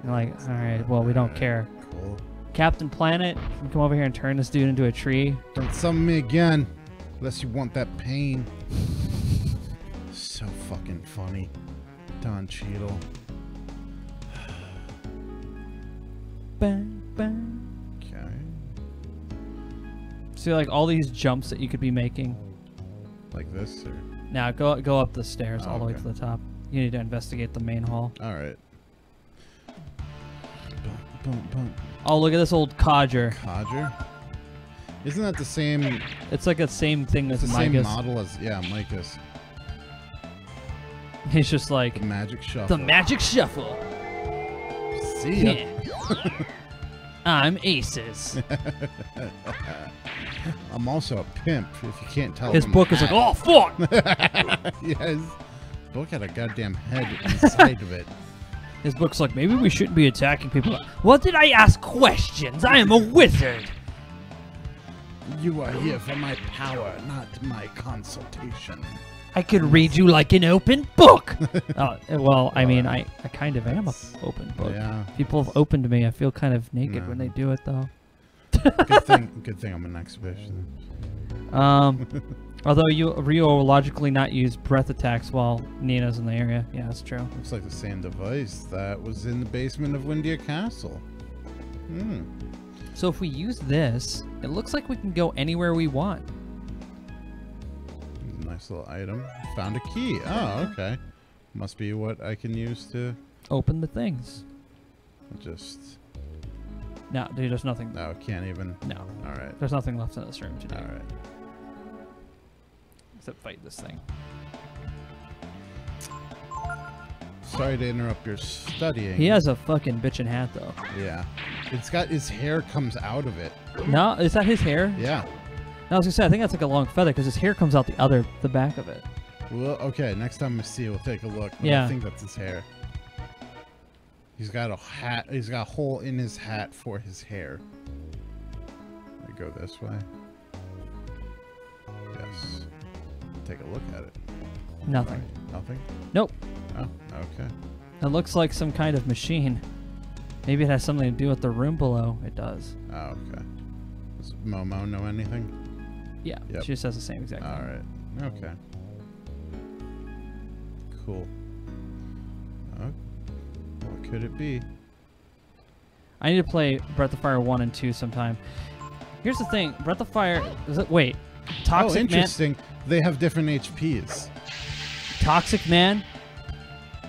[SPEAKER 1] like, all right, well, we don't care.
[SPEAKER 2] Cool.
[SPEAKER 1] Captain Planet, you come over here and turn this dude into a tree.
[SPEAKER 2] Don't summon me again, unless you want that pain. So fucking funny. Don Cheadle.
[SPEAKER 1] Bang, bang.
[SPEAKER 2] Okay.
[SPEAKER 1] See, like all these jumps that you could be making.
[SPEAKER 2] Like this, or?
[SPEAKER 1] Now go up the stairs all the way
[SPEAKER 2] Okay.
[SPEAKER 1] to the top. You need to investigate the main hall.
[SPEAKER 2] Alright. Boom, boom.
[SPEAKER 1] Oh, look at this old codger.
[SPEAKER 2] Codger? Isn't that the same?
[SPEAKER 1] It's like the same thing
[SPEAKER 2] It's
[SPEAKER 1] as
[SPEAKER 2] the same
[SPEAKER 1] Micah's.
[SPEAKER 2] model as Micah's.
[SPEAKER 1] He's just like
[SPEAKER 2] The Magic Shuffle.
[SPEAKER 1] the Magic Shuffle.
[SPEAKER 2] See ya.
[SPEAKER 1] Yeah. I'm Aces.
[SPEAKER 2] I'm also a pimp, if you can't tell.
[SPEAKER 1] His
[SPEAKER 2] from
[SPEAKER 1] book
[SPEAKER 2] the
[SPEAKER 1] is like,
[SPEAKER 2] hat.
[SPEAKER 1] oh fuck.
[SPEAKER 2] Yeah, his book had a goddamn head inside of it.
[SPEAKER 1] His book's like, maybe we shouldn't be attacking people. What did I ask questions? I am a wizard.
[SPEAKER 2] You are here for my power, not my consultation.
[SPEAKER 1] I could read you like an open book. Well, I mean, I kind of am an open book.
[SPEAKER 2] Yeah.
[SPEAKER 1] People have opened me. I feel kind of naked
[SPEAKER 2] No.
[SPEAKER 1] when they do it, though.
[SPEAKER 2] Good thing I'm an exhibition.
[SPEAKER 1] Although Rio will logically not use breath attacks while Nina's in the area. Yeah, that's true.
[SPEAKER 2] Looks like the same device that was in the basement of Windia Castle.
[SPEAKER 1] So if we use this, it looks like we can go anywhere we want.
[SPEAKER 2] Nice little item. Found a key. Oh, okay. Must be what I can use to
[SPEAKER 1] Open the things.
[SPEAKER 2] just...
[SPEAKER 1] No, dude, there's nothing.
[SPEAKER 2] No, can't even.
[SPEAKER 1] No,
[SPEAKER 2] Alright.
[SPEAKER 1] there's nothing left in this room today.
[SPEAKER 2] Alright.
[SPEAKER 1] Except fight this thing.
[SPEAKER 2] Sorry to interrupt your studying.
[SPEAKER 1] He has a fucking bitchin' hat, though.
[SPEAKER 2] Yeah. It's got his hair comes out of it.
[SPEAKER 1] No, is that his hair?
[SPEAKER 2] Yeah.
[SPEAKER 1] I was gonna say, I think that's like a long feather because his hair comes out the back of it.
[SPEAKER 2] Well, okay. Next time we see it, we'll take a look. But
[SPEAKER 1] Yeah.
[SPEAKER 2] I think that's his hair. He's got a hat. He's got a hole in his hat for his hair. I go this way. Yes. Take a look at it.
[SPEAKER 1] Nothing.
[SPEAKER 2] Nothing?
[SPEAKER 1] Nope.
[SPEAKER 2] Oh, okay.
[SPEAKER 1] It looks like some kind of machine. Maybe it has something to do with the room below. It does.
[SPEAKER 2] Oh, okay. Does Momo know anything?
[SPEAKER 1] Yeah.
[SPEAKER 2] Yep.
[SPEAKER 1] She just has the same exact thing.
[SPEAKER 2] All right. Okay. Cool. What could it be?
[SPEAKER 1] I need to play Breath of Fire 1 and 2 sometime. Here's the thing. Breath of Fire... Wait. Toxic
[SPEAKER 2] Oh, interesting. They have different HPs.
[SPEAKER 1] Man... Toxic Man?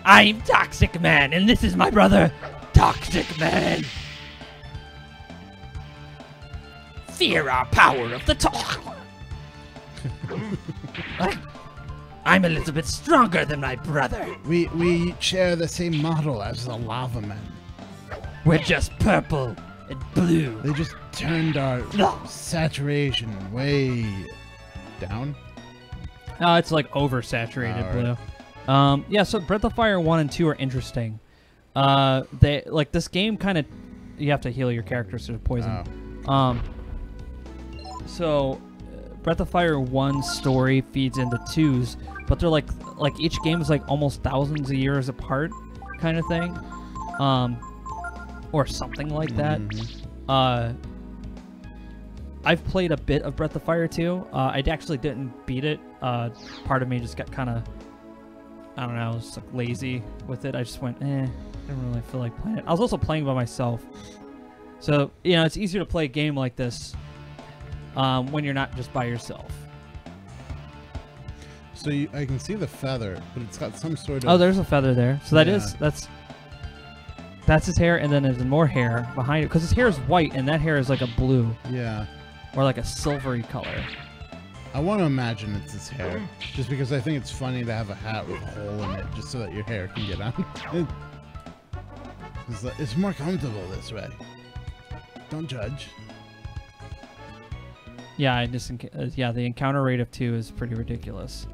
[SPEAKER 1] I'm Toxic Man, and this is my brother, Toxic Man. Fear our power of the I'm a little bit stronger than my brother.
[SPEAKER 2] We share the same model as the Lava Men.
[SPEAKER 1] We're just purple and blue.
[SPEAKER 2] They just turned our saturation way down.
[SPEAKER 1] It's like oversaturated blue. Yeah, so Breath of Fire 1 and 2 are interesting. They like this game kind of you have to heal your characters through poison.
[SPEAKER 2] Oh.
[SPEAKER 1] So Breath of Fire 1's story feeds into 2's, but they're like each game is like almost thousands of years apart kind of thing. Or something like that. I've played a bit of Breath of Fire 2. I actually didn't beat it. Part of me just got kind of, I don't know, I was just like lazy with it. I just went, I didn't really feel like playing it. I was also playing by myself. So, you know, it's easier to play a game like this when you're not just by yourself.
[SPEAKER 2] So I can see the feather, but it's got some sort of...
[SPEAKER 1] Oh, there's a feather there. So that
[SPEAKER 2] Yeah.
[SPEAKER 1] that's his hair, and then there's more hair behind it. Because his hair is white, and that hair is like a blue.
[SPEAKER 2] Yeah.
[SPEAKER 1] Or like a silvery color.
[SPEAKER 2] I want to imagine it's his hair, just because I think it's funny to have a hat with a hole in it, just so that your hair can get out. It's more comfortable this way. Don't judge.
[SPEAKER 1] Yeah, the encounter rate of 2 is pretty ridiculous.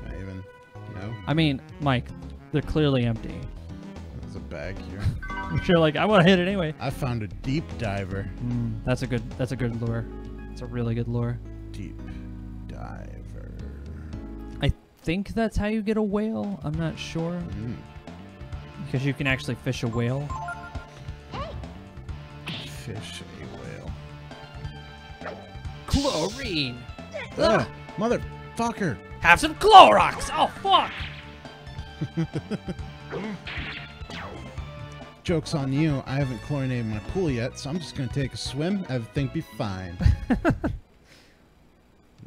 [SPEAKER 2] I even no.
[SPEAKER 1] I mean, Mike, they're clearly empty.
[SPEAKER 2] There's a bag here.
[SPEAKER 1] You're like, I want to hit it anyway.
[SPEAKER 2] I found a deep diver.
[SPEAKER 1] That's a good lure. It's a really good lure.
[SPEAKER 2] Deep diver.
[SPEAKER 1] I think that's how you get a whale. I'm not sure. Because you can actually fish a whale.
[SPEAKER 2] Fish a whale.
[SPEAKER 1] Chlorine!
[SPEAKER 2] Ah, motherfucker!
[SPEAKER 1] Have some Clorox! Oh, fuck!
[SPEAKER 2] Joke's on you. I haven't chlorinated my pool yet, so I'm just going to take a swim. Everything be fine.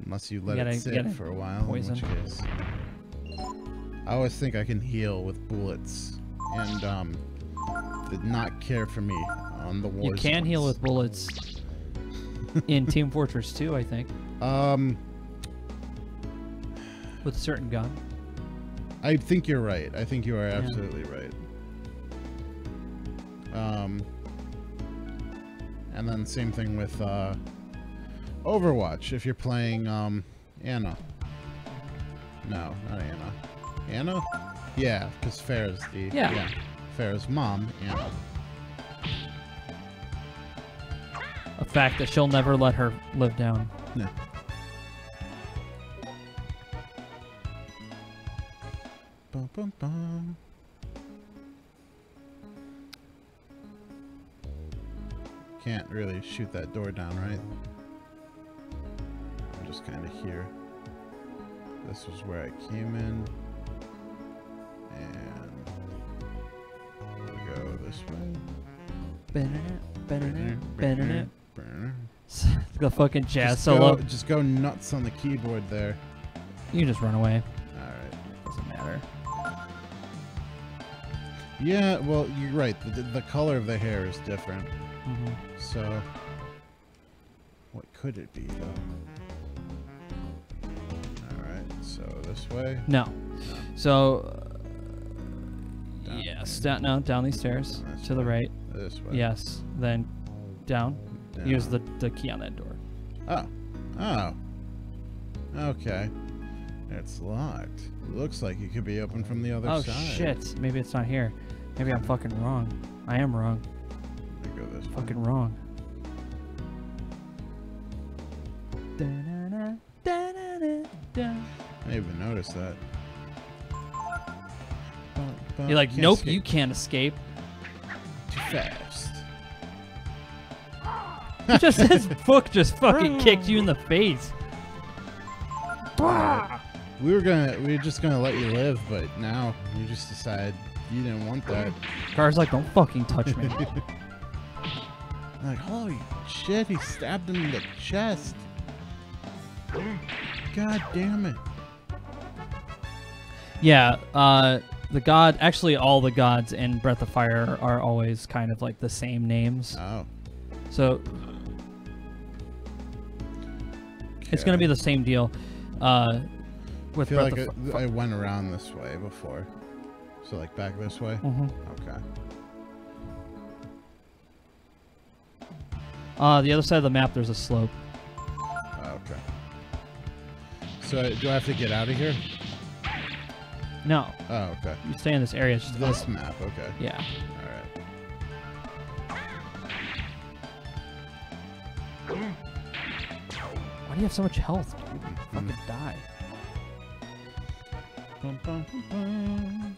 [SPEAKER 2] Unless you let it sit for a while,
[SPEAKER 1] poison.
[SPEAKER 2] in which case. I always think I can heal with bullets, and did not care for me on the war.
[SPEAKER 1] You can heal with bullets in Team Fortress 2, I think. With a certain gun.
[SPEAKER 2] I think you're right. I think you are absolutely right. And then same thing with Overwatch. If you're playing Anna. No, not Anna. Anna? Yeah, because Farah's the Farah's mom, Anna.
[SPEAKER 1] A fact that she'll never let her live down.
[SPEAKER 2] No. Bum, bum, bum. Can't really shoot that door down, right? I'm just kind of here. This was where I came in. And we'll go this way.
[SPEAKER 1] The fucking jazz
[SPEAKER 2] Just
[SPEAKER 1] solo.
[SPEAKER 2] just go nuts on the keyboard there.
[SPEAKER 1] You can just run away.
[SPEAKER 2] Alright.
[SPEAKER 1] Doesn't matter.
[SPEAKER 2] Yeah, well, you're right. The color of the hair is different. So, what could it be, though? Alright, so this way?
[SPEAKER 1] No. So, yes, down these stairs. To the right.
[SPEAKER 2] This way.
[SPEAKER 1] Yes. Then down.
[SPEAKER 2] Yeah.
[SPEAKER 1] Use the key on that door.
[SPEAKER 2] Oh. Oh. Okay. It's locked. Looks like it could be open from the other
[SPEAKER 1] Oh
[SPEAKER 2] side.
[SPEAKER 1] shit! Maybe it's not here. Maybe I'm fucking wrong. I am wrong.
[SPEAKER 2] Let me go this way.
[SPEAKER 1] Fucking wrong. Da-na-na, da-na-na-da.
[SPEAKER 2] I didn't even notice that.
[SPEAKER 1] You're like,
[SPEAKER 2] Can't
[SPEAKER 1] nope,
[SPEAKER 2] escape
[SPEAKER 1] you can't escape.
[SPEAKER 2] too fast.
[SPEAKER 1] It just his book just fucking kicked you in the face.
[SPEAKER 2] We were just gonna let you live, but now you just decide you didn't want that.
[SPEAKER 1] Car's like, don't fucking touch me.
[SPEAKER 2] Like, holy shit, he stabbed him in the chest. God damn it.
[SPEAKER 1] Yeah, actually all the gods in Breath of Fire are always kind of like the same names.
[SPEAKER 2] Oh.
[SPEAKER 1] So it's going to be the same deal with
[SPEAKER 2] I feel
[SPEAKER 1] Breath
[SPEAKER 2] like
[SPEAKER 1] of
[SPEAKER 2] I went around this way before. So like back this way?
[SPEAKER 1] Mm-hmm.
[SPEAKER 2] Okay.
[SPEAKER 1] The other side of the map, there's a slope.
[SPEAKER 2] Okay. So do I have to get out of here?
[SPEAKER 1] No,
[SPEAKER 2] Oh, okay.
[SPEAKER 1] you stay in this area. It's just
[SPEAKER 2] This map, okay.
[SPEAKER 1] yeah.
[SPEAKER 2] Alright.
[SPEAKER 1] Why do you have so much health, dude? Fucking die.
[SPEAKER 2] Bum, bum, bum, bum.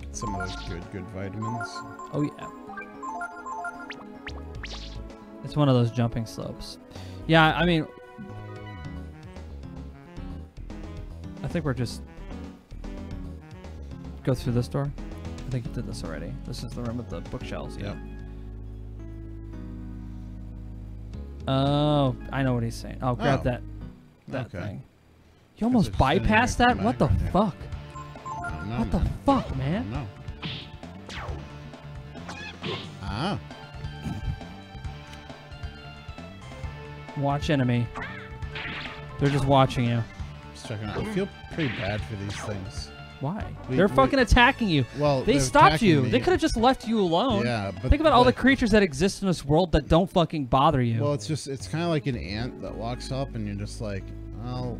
[SPEAKER 2] Get some of those good vitamins.
[SPEAKER 1] Oh yeah. It's one of those jumping slopes. Yeah, I mean, I think we're just go through this door. I think you did this already. This is the room with the bookshelves. Yeah.
[SPEAKER 2] Yep.
[SPEAKER 1] Oh, I know what he's saying. Oh, grab
[SPEAKER 2] Oh.
[SPEAKER 1] that
[SPEAKER 2] Okay.
[SPEAKER 1] thing. You almost
[SPEAKER 2] I just didn't
[SPEAKER 1] bypassed that?
[SPEAKER 2] even
[SPEAKER 1] What the
[SPEAKER 2] come back right
[SPEAKER 1] fuck?
[SPEAKER 2] I don't know,
[SPEAKER 1] What the
[SPEAKER 2] man.
[SPEAKER 1] fuck,
[SPEAKER 2] I
[SPEAKER 1] man?
[SPEAKER 2] don't know. Ah.
[SPEAKER 1] Watch enemy. They're just watching you.
[SPEAKER 2] Just checking out. I feel pretty bad for these things.
[SPEAKER 1] Why?
[SPEAKER 2] We-
[SPEAKER 1] They're
[SPEAKER 2] we-
[SPEAKER 1] fucking attacking you.
[SPEAKER 2] Well,
[SPEAKER 1] They
[SPEAKER 2] they're
[SPEAKER 1] stopped
[SPEAKER 2] attacking
[SPEAKER 1] you.
[SPEAKER 2] me.
[SPEAKER 1] They could have just left you alone.
[SPEAKER 2] Yeah, but
[SPEAKER 1] Think about all the creatures that exist in this world that don't fucking bother you.
[SPEAKER 2] Well, it's kind of like an ant that walks up, and you're just like, oh,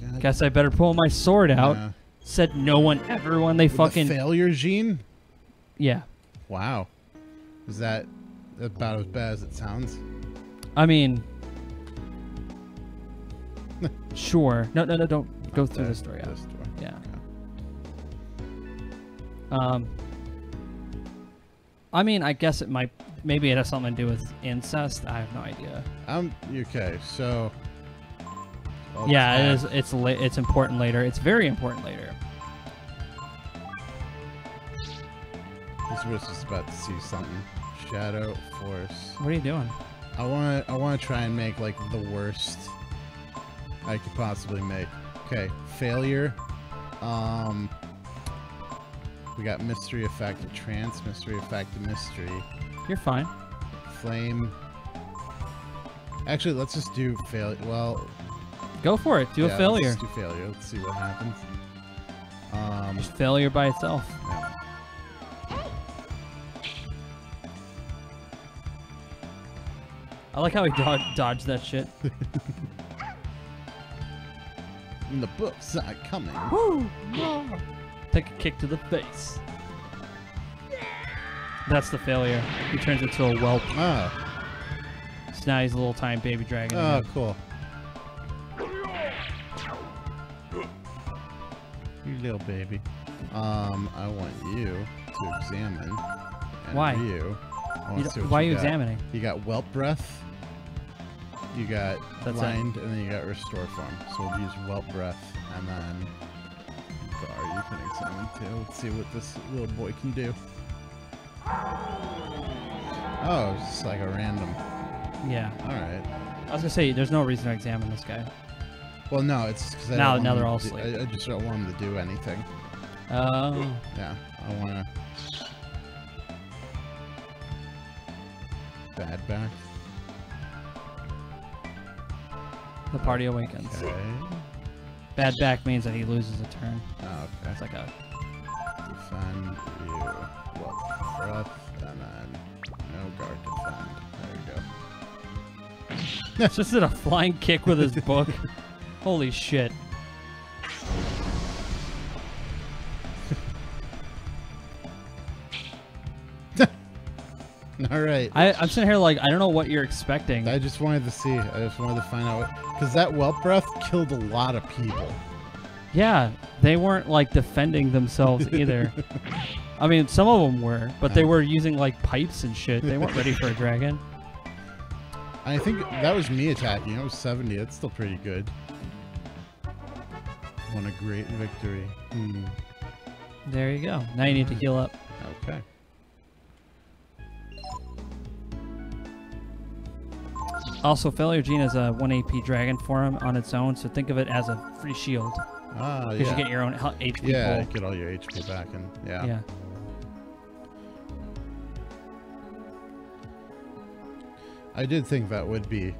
[SPEAKER 2] God.
[SPEAKER 1] Guess I better pull my sword out.
[SPEAKER 2] Yeah.
[SPEAKER 1] Said no one ever when they
[SPEAKER 2] With
[SPEAKER 1] fucking
[SPEAKER 2] the failure gene.
[SPEAKER 1] yeah.
[SPEAKER 2] Wow, is that about as bad as it sounds?
[SPEAKER 1] I mean, sure. No, don't go through
[SPEAKER 2] Okay,
[SPEAKER 1] this door. Yeah.
[SPEAKER 2] This door.
[SPEAKER 1] Yeah.
[SPEAKER 2] Okay.
[SPEAKER 1] I mean, I guess it might. Maybe it has something to do with incest. I have no idea.
[SPEAKER 2] Okay, so. Well,
[SPEAKER 1] Yeah, it
[SPEAKER 2] that-
[SPEAKER 1] is. It's important later. It's very important later.
[SPEAKER 2] This was just about to see something. Shadow Force.
[SPEAKER 1] What are you doing?
[SPEAKER 2] I wanna try and make like the worst I could possibly make. Okay, failure. We got mystery effect of trance, mystery effect of mystery,
[SPEAKER 1] You're fine.
[SPEAKER 2] flame. Actually, let's just do failure. Well,
[SPEAKER 1] Go for it. Do a
[SPEAKER 2] yeah,
[SPEAKER 1] failure.
[SPEAKER 2] Let's do failure. Let's see what happens.
[SPEAKER 1] Just failure by itself.
[SPEAKER 2] Yeah.
[SPEAKER 1] I like how he dodged that shit.
[SPEAKER 2] And the book's not coming.
[SPEAKER 1] Woo! Take a kick to the face. That's the failure. He turns into a whelp.
[SPEAKER 2] Oh,
[SPEAKER 1] So now he's a little tiny baby dragon.
[SPEAKER 2] oh,
[SPEAKER 1] again.
[SPEAKER 2] cool. You little baby. I want you to examine. And
[SPEAKER 1] Why?
[SPEAKER 2] You. I wanna see what
[SPEAKER 1] Why are you
[SPEAKER 2] got.
[SPEAKER 1] examining?
[SPEAKER 2] You got whelp breath. You got
[SPEAKER 1] That's it.
[SPEAKER 2] blind, and then you got restore form. So we'll use whelp breath, and then Gar, you can examine too. Let's see what this little boy can do. Oh, it's just like a random.
[SPEAKER 1] Yeah.
[SPEAKER 2] All right.
[SPEAKER 1] I was gonna say, there's no reason to examine this guy.
[SPEAKER 2] Well, no, it's because
[SPEAKER 1] Now they're all asleep.
[SPEAKER 2] I just don't want him to do anything.
[SPEAKER 1] Oh.
[SPEAKER 2] Yeah, I want to. Bad back.
[SPEAKER 1] The party awakens.
[SPEAKER 2] Okay.
[SPEAKER 1] Bad back means that he loses a turn.
[SPEAKER 2] Oh, okay.
[SPEAKER 1] It's like a
[SPEAKER 2] Defend you. Well, breath, and then
[SPEAKER 1] Just did a flying kick with his book. Holy shit.
[SPEAKER 2] All right.
[SPEAKER 1] I'm sitting here like, I don't know what you're expecting.
[SPEAKER 2] I just wanted to see. I just wanted to find out. Because that whelp breath killed a lot of people.
[SPEAKER 1] Yeah, they weren't like defending themselves either. I mean, some of them were, but they were using like pipes and shit. They weren't ready for a dragon.
[SPEAKER 2] I think that was me attacking. It was 70. That's still pretty good. Won a great victory.
[SPEAKER 1] There you go. Now you need to heal up.
[SPEAKER 2] Okay.
[SPEAKER 1] Also, Failure Gene is a 1 AP dragon form on its own, so think of it as a free shield.
[SPEAKER 2] Ah,
[SPEAKER 1] Because
[SPEAKER 2] yeah.
[SPEAKER 1] you get your own HP
[SPEAKER 2] Yeah,
[SPEAKER 1] pool.
[SPEAKER 2] get all your HP back, and
[SPEAKER 1] Yeah.
[SPEAKER 2] I did think that would be.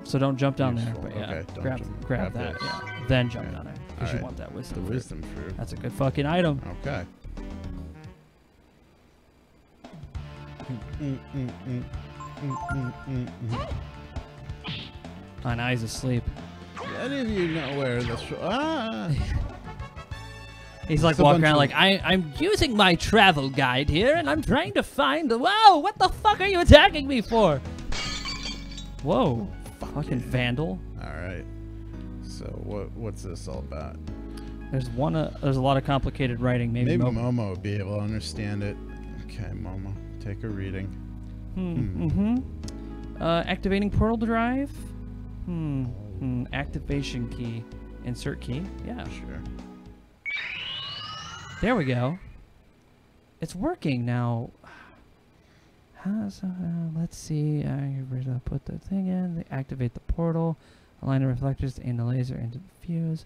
[SPEAKER 1] So don't jump down
[SPEAKER 2] Useful.
[SPEAKER 1] there, but yeah,
[SPEAKER 2] Okay, don't
[SPEAKER 1] grab
[SPEAKER 2] jump.
[SPEAKER 1] grab
[SPEAKER 2] Grab
[SPEAKER 1] that,
[SPEAKER 2] this.
[SPEAKER 1] yeah. Then jump
[SPEAKER 2] Yeah.
[SPEAKER 1] down there because you
[SPEAKER 2] Alright.
[SPEAKER 1] want that
[SPEAKER 2] The
[SPEAKER 1] wisdom. fruit.
[SPEAKER 2] wisdom fruit.
[SPEAKER 1] That's a good fucking item.
[SPEAKER 2] Okay.
[SPEAKER 1] Oh, now he's asleep.
[SPEAKER 2] Any of you know where this?
[SPEAKER 1] He's like
[SPEAKER 2] It's a
[SPEAKER 1] walking
[SPEAKER 2] bunch
[SPEAKER 1] around
[SPEAKER 2] of-
[SPEAKER 1] like, I'm using my travel guide here, and I'm trying to find the. Whoa! What the fuck are you attacking me for? Whoa! Fucking vandal.
[SPEAKER 2] All right. So what's this all about?
[SPEAKER 1] There's a lot of complicated writing. Maybe
[SPEAKER 2] Momo would be able to understand it. Okay, Momo, take a reading.
[SPEAKER 1] Activating portal drive. Activation key. Insert key. Yeah.
[SPEAKER 2] Sure.
[SPEAKER 1] There we go. It's working now. Let's see. Put the thing in. Activate the portal. Align the reflectors to aim the laser into the fuse.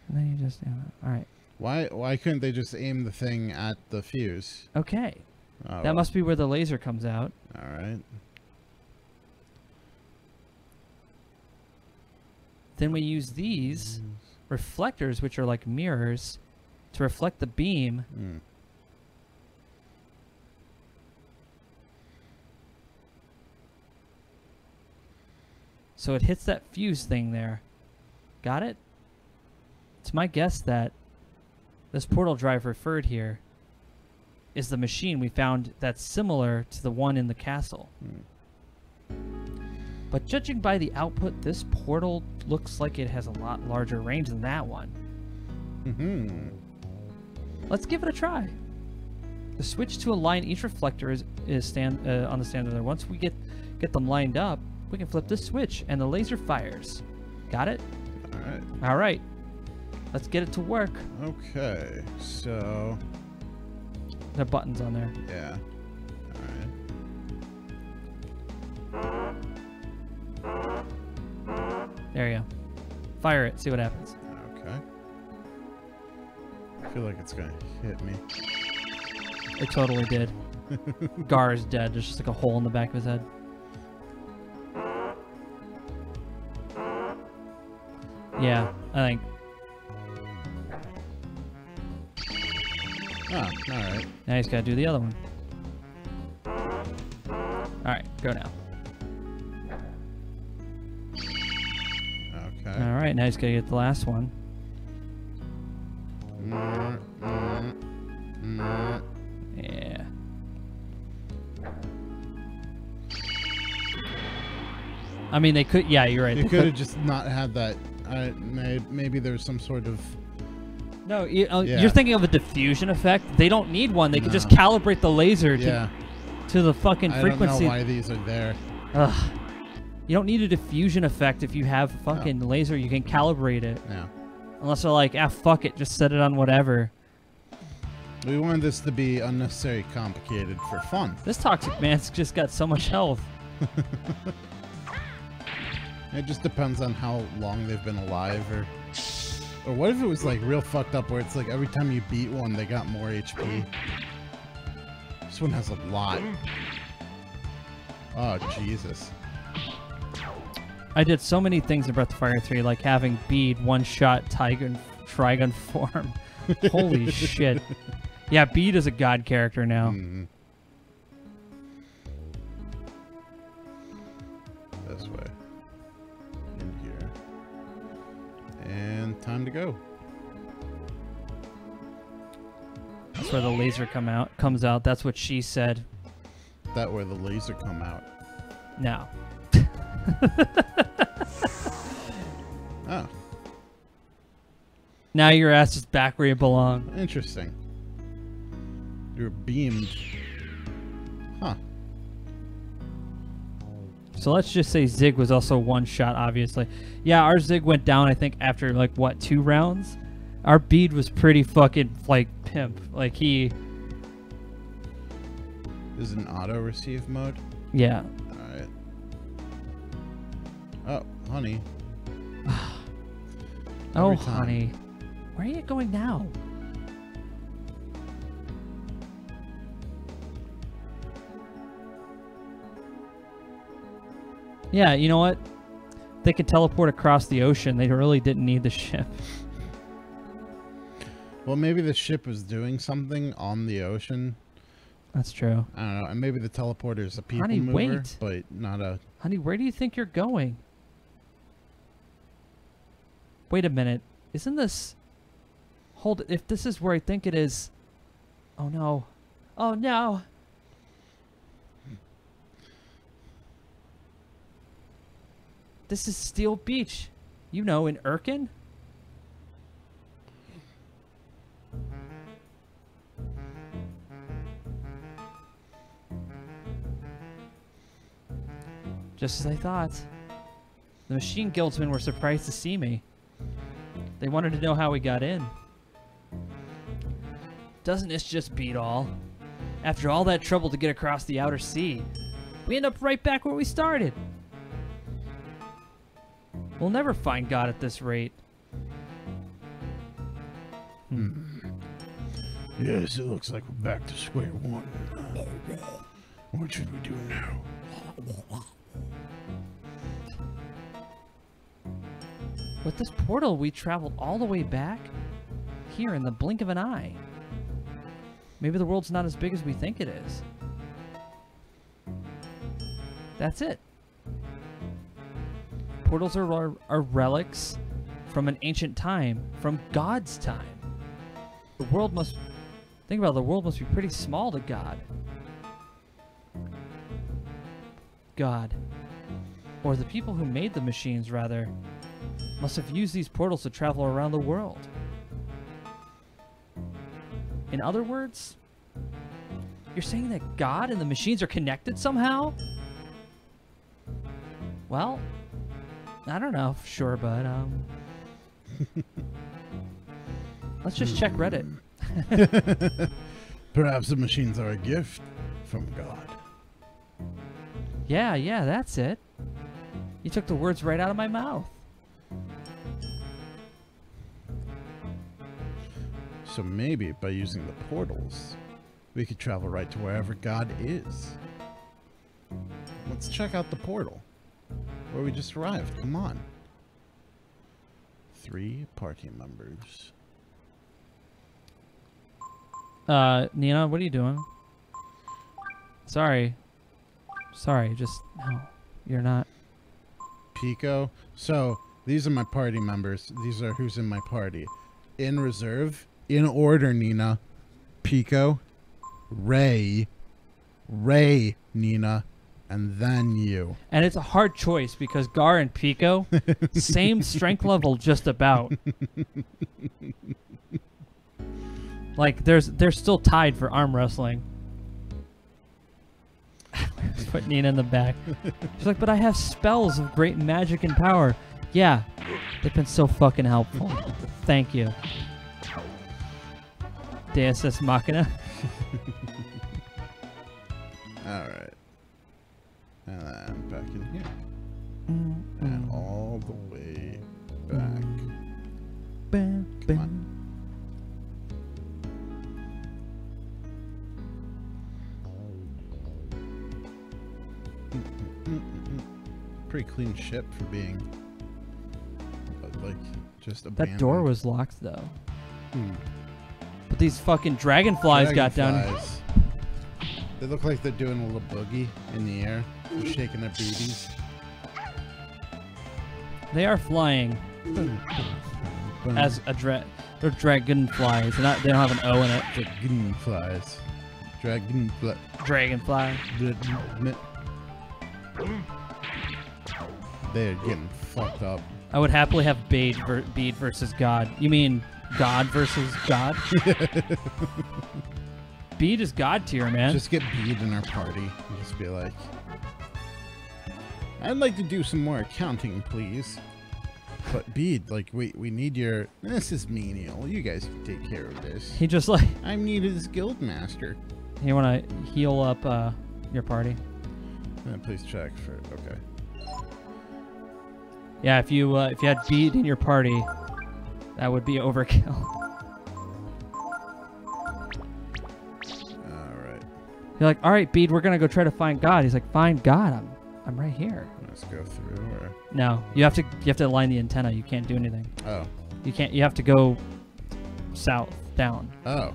[SPEAKER 1] And then you just... all right.
[SPEAKER 2] Why couldn't they just aim the thing at the fuse?
[SPEAKER 1] Okay.
[SPEAKER 2] Oh,
[SPEAKER 1] That
[SPEAKER 2] well.
[SPEAKER 1] must be where the laser comes out.
[SPEAKER 2] All right.
[SPEAKER 1] Then we use these reflectors, which are like mirrors, to reflect the beam. So it hits that fuse thing there. Got it? It's my guess that this portal drive referred here is the machine we found that's similar to the one in the castle. But judging by the output, this portal looks like it has a lot larger range than that one. Let's give it a try. The switch to align each reflector is on the stand there. Once we get them lined up, we can flip this switch and the laser fires. Got it?
[SPEAKER 2] All right.
[SPEAKER 1] All right. Let's get it to work.
[SPEAKER 2] Okay. So.
[SPEAKER 1] There are buttons on there.
[SPEAKER 2] Yeah. All right.
[SPEAKER 1] There you go. Fire it. See what happens.
[SPEAKER 2] Okay. I feel like it's gonna hit me.
[SPEAKER 1] It totally did. Gar is dead. There's just like a hole in the back of his head. Yeah, I think.
[SPEAKER 2] Ah, all right.
[SPEAKER 1] Now he's got to do the other one. Alright, go now.
[SPEAKER 2] Okay.
[SPEAKER 1] Alright, now he's got to get the last one. Yeah. I mean, they could. Yeah, you're right.
[SPEAKER 2] You
[SPEAKER 1] They
[SPEAKER 2] could have just not had that. Maybe there's some sort of.
[SPEAKER 1] No,
[SPEAKER 2] Yeah.
[SPEAKER 1] you're thinking of a diffusion effect. They don't need one. They could just
[SPEAKER 2] No.
[SPEAKER 1] calibrate the laser
[SPEAKER 2] Yeah.
[SPEAKER 1] to the fucking
[SPEAKER 2] I
[SPEAKER 1] frequency.
[SPEAKER 2] don't know why these are there.
[SPEAKER 1] Ugh. You don't need a diffusion effect if you have a fucking laser. You can calibrate it.
[SPEAKER 2] Yeah.
[SPEAKER 1] Unless they're like, fuck it, just set it on whatever.
[SPEAKER 2] We wanted this to be unnecessarily complicated for fun.
[SPEAKER 1] This toxic man's just got so much health.
[SPEAKER 2] It just depends on how long they've been alive, or what if it was like real fucked up where it's like every time you beat one, they got more HP. This one has a lot. Oh, Jesus.
[SPEAKER 1] I did so many things in Breath of Fire 3, like having Bede one-shot Trigun form. Holy shit. Yeah, Bede is a god character now.
[SPEAKER 2] This way. And time to go.
[SPEAKER 1] That's where the laser comes out. That's what she said.
[SPEAKER 2] That where the laser come out.
[SPEAKER 1] No.
[SPEAKER 2] Oh.
[SPEAKER 1] Now your ass is back where you belong.
[SPEAKER 2] Interesting. You're beamed. Huh.
[SPEAKER 1] So let's just say Zig was also one shot, obviously. Yeah, our Zig went down, I think, after, like, what, 2 rounds? Our bead was pretty fucking, like, pimp. Like, he...
[SPEAKER 2] This is an auto-receive mode?
[SPEAKER 1] Yeah.
[SPEAKER 2] Alright. Oh, honey.
[SPEAKER 1] Oh, honey. Where are you going now? Yeah, you know what? They could teleport across the ocean. They really didn't need the ship.
[SPEAKER 2] Well, maybe the ship was doing something on the ocean.
[SPEAKER 1] That's true.
[SPEAKER 2] I don't know. And maybe the teleporter is a people
[SPEAKER 1] Honey,
[SPEAKER 2] mover,
[SPEAKER 1] wait.
[SPEAKER 2] but not a...
[SPEAKER 1] Honey, where do you think you're going? Wait a minute. Isn't this... Hold it. If this is where I think it is... Oh, no. Oh, no. This is Steel Beach. You know, in Irken? Just as I thought. The Machine Guildsmen were surprised to see me. They wanted to know how we got in. Doesn't this just beat all? After all that trouble to get across the outer sea, we end up right back where we started. We'll never find God at this rate.
[SPEAKER 2] Yes, it looks like we're back to square one. What should we do now?
[SPEAKER 1] With this portal, we traveled all the way back here in the blink of an eye. Maybe the world's not as big as we think it is. That's it. Portals are relics from an ancient time, from God's time. The world must... Think about it, the world must be pretty small to God. God. Or the people who made the machines, rather, must have used these portals to travel around the world. In other words, you're saying that God and the machines are connected somehow? Well, I don't know for sure, but let's just check Reddit.
[SPEAKER 2] Perhaps the machines are a gift from God.
[SPEAKER 1] Yeah, that's it. You took the words right out of my mouth.
[SPEAKER 2] So maybe by using the portals, we could travel right to wherever God is. Let's check out the portal where we just arrived. Come on. 3 party members.
[SPEAKER 1] Nina, what are you doing? Sorry, just no, you're not.
[SPEAKER 2] Pico. So these are my party members. These are who's in my party. In reserve, in order, Nina. Pico, Ray, Nina, and then you.
[SPEAKER 1] And it's a hard choice because Gar and Pico, same strength level just about. Like, they're still tied for arm wrestling. Just put Nina in the back. She's like, but I have spells of great magic and power. Yeah, they've been so fucking helpful. Thank you. Deus Ex Machina.
[SPEAKER 2] Alright. And then back in here. And all the way back. Come on. Pretty clean ship for being like just abandoned.
[SPEAKER 1] That door was locked though. But these fucking dragonflies got down.
[SPEAKER 2] They look like they're doing a little boogie in the air. They're shaking their booties.
[SPEAKER 1] They are flying. as a they're dragonflies. They don't have an O in it.
[SPEAKER 2] Dragonflies. Dragonfly.
[SPEAKER 1] Dragonfly.
[SPEAKER 2] They're getting fucked up.
[SPEAKER 1] I would happily have Bede versus God. You mean God versus God? Bede is God tier, man.
[SPEAKER 2] Just get Bede in our party and just be like, I'd like to do some more accounting, please. But Bede, like, we need your... This is menial. You guys can take care of this.
[SPEAKER 1] He just like...
[SPEAKER 2] I'm needed as guild master.
[SPEAKER 1] You want to heal up your party?
[SPEAKER 2] Please check for... Okay.
[SPEAKER 1] Yeah, if you had Bede in your party, that would be overkill.
[SPEAKER 2] Alright.
[SPEAKER 1] You're like, alright, Bede, we're gonna go try to find God. He's like, find God? I'm right here.
[SPEAKER 2] Let's go through, or...
[SPEAKER 1] No, you have to align the antenna. You can't do anything.
[SPEAKER 2] Oh.
[SPEAKER 1] You have to go south, down.
[SPEAKER 2] Oh.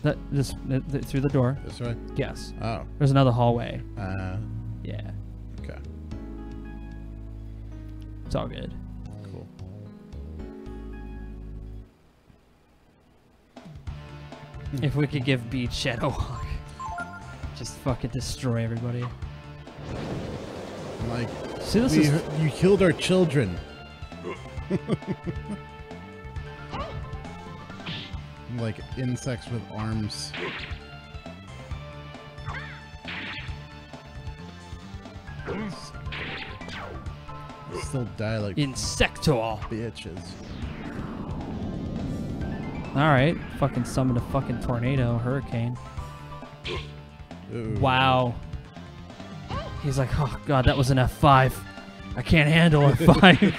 [SPEAKER 1] Through the door.
[SPEAKER 2] This way?
[SPEAKER 1] Yes.
[SPEAKER 2] Oh.
[SPEAKER 1] There's another hallway. Yeah.
[SPEAKER 2] Okay.
[SPEAKER 1] It's all good.
[SPEAKER 2] Cool.
[SPEAKER 1] If we could give Bede Shadowhawk, just fucking destroy everybody.
[SPEAKER 2] Like,
[SPEAKER 1] see,
[SPEAKER 2] you killed our children. Like insects with arms. Still die like
[SPEAKER 1] Insector
[SPEAKER 2] bitches.
[SPEAKER 1] Alright, fucking summon a fucking tornado, hurricane.
[SPEAKER 2] Ooh.
[SPEAKER 1] Wow. He's like, oh god, that was an F5. I can't handle F5.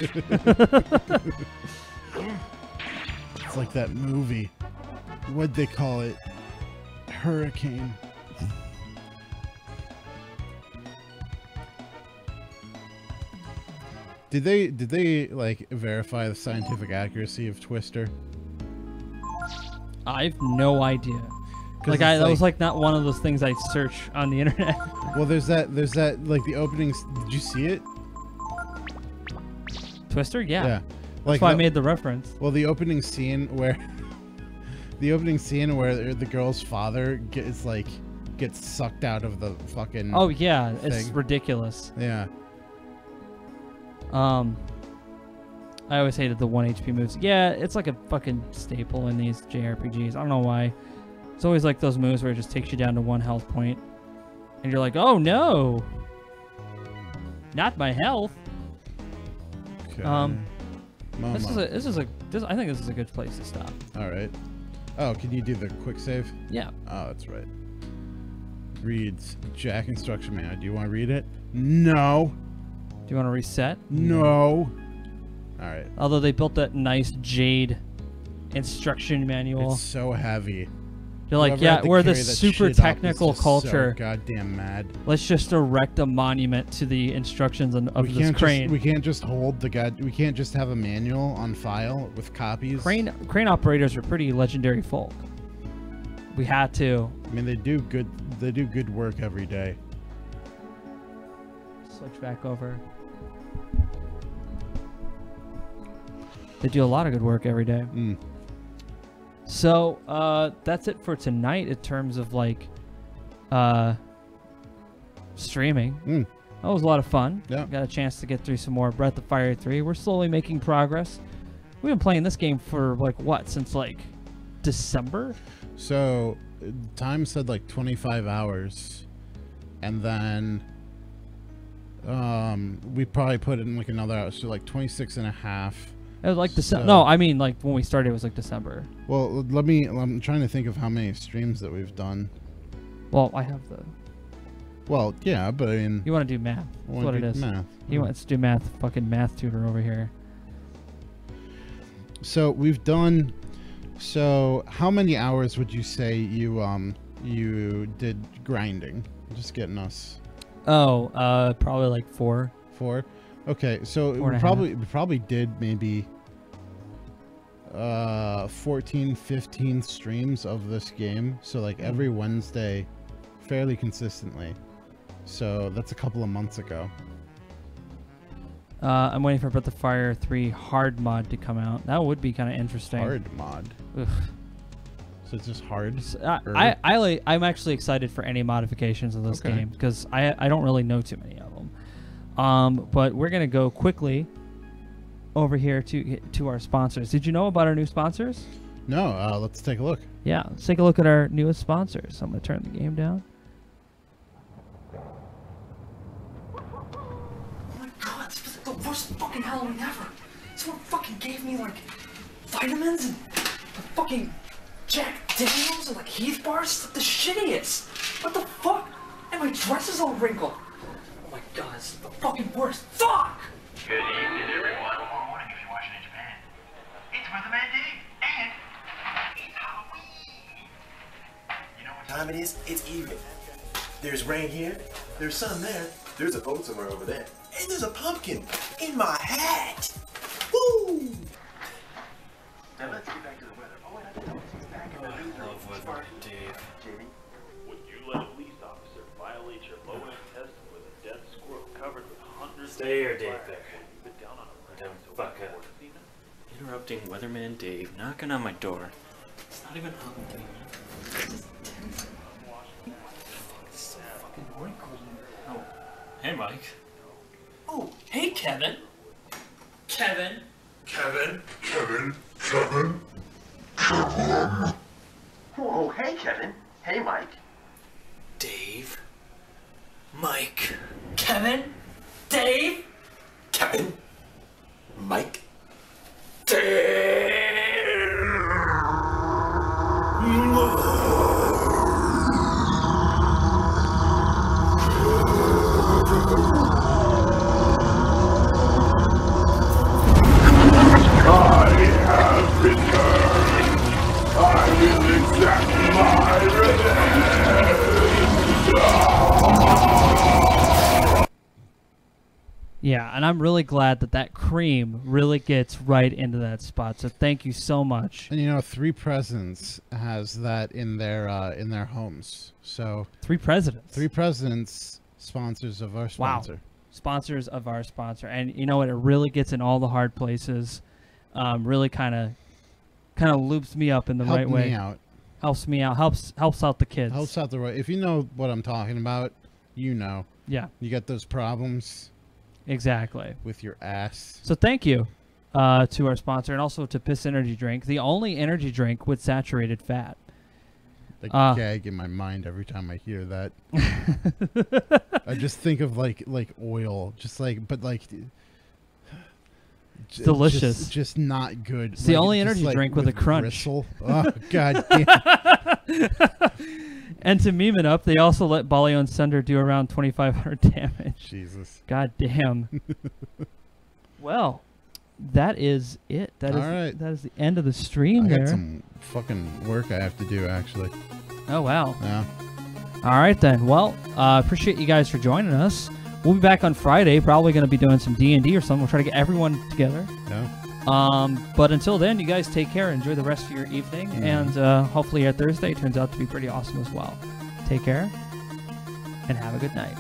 [SPEAKER 2] It's like that movie. What'd they call it? Hurricane. Did they like verify the scientific accuracy of Twister?
[SPEAKER 1] I have no idea. Like that was like not one of those things I search on the internet.
[SPEAKER 2] Well, there's that like the openings. Did you see it?
[SPEAKER 1] Twister, yeah.
[SPEAKER 2] Yeah.
[SPEAKER 1] That's why I made the reference.
[SPEAKER 2] Well, the opening scene where the girl's father gets sucked out of the fucking.
[SPEAKER 1] Oh yeah,
[SPEAKER 2] thing.
[SPEAKER 1] it's ridiculous.
[SPEAKER 2] Yeah.
[SPEAKER 1] I always hated the 1 HP moves. Yeah, it's like a fucking staple in these JRPGs. I don't know why. It's always like those moves where it just takes you down to 1 health point, and you're like, oh no, not my health.
[SPEAKER 2] Okay.
[SPEAKER 1] I think this is a good place to stop.
[SPEAKER 2] All right. Oh, can you do the quick save?
[SPEAKER 1] Yeah.
[SPEAKER 2] Oh, that's right. Reads Jack instruction manual. Do you want to read it? No.
[SPEAKER 1] Do you want to reset?
[SPEAKER 2] No. All right.
[SPEAKER 1] Although they built that nice jade instruction manual.
[SPEAKER 2] It's so heavy.
[SPEAKER 1] They're like, yeah, we're this super technical culture.
[SPEAKER 2] So goddamn mad.
[SPEAKER 1] Let's just erect a monument to the instructions of this crane.
[SPEAKER 2] We can't just hold the we can't just have a manual on file with copies.
[SPEAKER 1] Crane operators are pretty legendary folk. We had to.
[SPEAKER 2] I mean, they do good work every day.
[SPEAKER 1] Switch back over. They do a lot of good work every day.
[SPEAKER 2] Mm.
[SPEAKER 1] So that's it for tonight in terms of like streaming.
[SPEAKER 2] Mm.
[SPEAKER 1] That was a lot of fun.
[SPEAKER 2] Yeah.
[SPEAKER 1] Got a chance to get through some more Breath of Fire 3. We're slowly making progress. We've been playing this game for like what, since like December?
[SPEAKER 2] So time said like 25 hours, and then we probably put in like another hour, so like 26 and a half.
[SPEAKER 1] It was like December. No, I mean like when we started, it was like December.
[SPEAKER 2] Well, I'm trying to think of how many streams that we've done.
[SPEAKER 1] Well, I have the.
[SPEAKER 2] Well, yeah, but I mean.
[SPEAKER 1] You want to do math? That's what it is.
[SPEAKER 2] Math.
[SPEAKER 1] He wants to do math. Fucking math tutor over here.
[SPEAKER 2] So we've done. So how many hours would you say you did grinding? Just getting us.
[SPEAKER 1] Oh, probably like 4.
[SPEAKER 2] 4. Okay, so we probably did maybe 14, 15 streams of this game. So like every Wednesday, fairly consistently. So that's a couple of months ago.
[SPEAKER 1] I'm waiting for Breath of Fire 3 hard mod to come out. That would be kind of interesting.
[SPEAKER 2] Hard mod.
[SPEAKER 1] Ugh.
[SPEAKER 2] So it's just hard.
[SPEAKER 1] I'm actually excited for any modifications of this game because I don't really know too many of them. But we're gonna go quickly over here to our sponsors. Did you know about our new sponsors?
[SPEAKER 2] No. Let's take a look.
[SPEAKER 1] Yeah, let's take a look at our newest sponsors. So I'm gonna turn the game down.
[SPEAKER 3] Oh my god, this was like the worst fucking Halloween ever. Someone fucking gave me like vitamins and fucking Jack Daniels and like Heath bars. It's the shittiest. What the fuck? And my dress is all wrinkled. Oh my god, it's the fucking worst. Fuck!
[SPEAKER 4] Good evening, everyone. Tomorrow morning, if you're watching in Japan, it's Weatherman Day and it's Halloween. You know what time it is? It's evening. There's rain here, there's sun there, there's a boat somewhere over there, and there's a pumpkin in my hat. Woo! Now let's get back to the weather. Oh, and I didn't know he's back in the new
[SPEAKER 5] Weatherman Dave.
[SPEAKER 4] JD.
[SPEAKER 6] Would you let a police officer violate your low-end test with a dead squirrel covered with hundreds
[SPEAKER 5] Stay
[SPEAKER 6] of
[SPEAKER 5] here, Dave
[SPEAKER 6] fires?
[SPEAKER 5] Bear.
[SPEAKER 6] You've been down on a
[SPEAKER 5] Don't
[SPEAKER 6] so
[SPEAKER 5] fuck
[SPEAKER 6] what
[SPEAKER 5] up.
[SPEAKER 6] this evening?
[SPEAKER 5] Interrupting Weatherman Dave, knocking on my door. It's not even Halloween. It's so fucking wrinkled. Oh, hey Mike.
[SPEAKER 3] Oh, hey Kevin. Kevin.
[SPEAKER 4] Oh, hey, Kevin. Hey, Mike.
[SPEAKER 5] Dave. Mike.
[SPEAKER 3] Kevin. Dave.
[SPEAKER 4] Kevin. Mike.
[SPEAKER 1] Yeah, and I'm really glad that cream really gets right into that spot. So thank you so much.
[SPEAKER 2] And you know, 3 Presidents has that in their homes. So
[SPEAKER 1] 3 Presidents.
[SPEAKER 2] 3 Presidents, sponsors of our sponsor.
[SPEAKER 1] Wow. Sponsors of our sponsor. And you know what? It really gets in all the hard places. Really kind of loops me up in the right way. Helps me out. Helps out the kids.
[SPEAKER 2] Helps out the right. If you know what I'm talking about, you know.
[SPEAKER 1] Yeah.
[SPEAKER 2] You got those problems.
[SPEAKER 1] Exactly.
[SPEAKER 2] With your ass.
[SPEAKER 1] So thank you to our sponsor and also to Piss Energy Drink, the only energy drink with saturated fat.
[SPEAKER 2] Like gag in my mind every time I hear that. I just think of like oil, just like, but like
[SPEAKER 1] delicious,
[SPEAKER 2] just not good.
[SPEAKER 1] It's the only energy drink with a crunch.
[SPEAKER 2] Bristle. Oh god damn.
[SPEAKER 1] And to meme it up, they also let Baleon Sunder do around 2,500 damage.
[SPEAKER 2] Jesus.
[SPEAKER 1] God damn. Well, that is it. That is the end of the stream.
[SPEAKER 2] I
[SPEAKER 1] there.
[SPEAKER 2] got some fucking work I have to do actually.
[SPEAKER 1] Oh wow.
[SPEAKER 2] Yeah.
[SPEAKER 1] All right then. Well, appreciate you guys for joining us. We'll be back on Friday. Probably going to be doing some D&D or something. We'll try to get everyone together.
[SPEAKER 2] Yeah.
[SPEAKER 1] But until then, you guys take care. Enjoy the rest of your evening, and hopefully your Thursday turns out to be pretty awesome as well. Take care, and have a good night.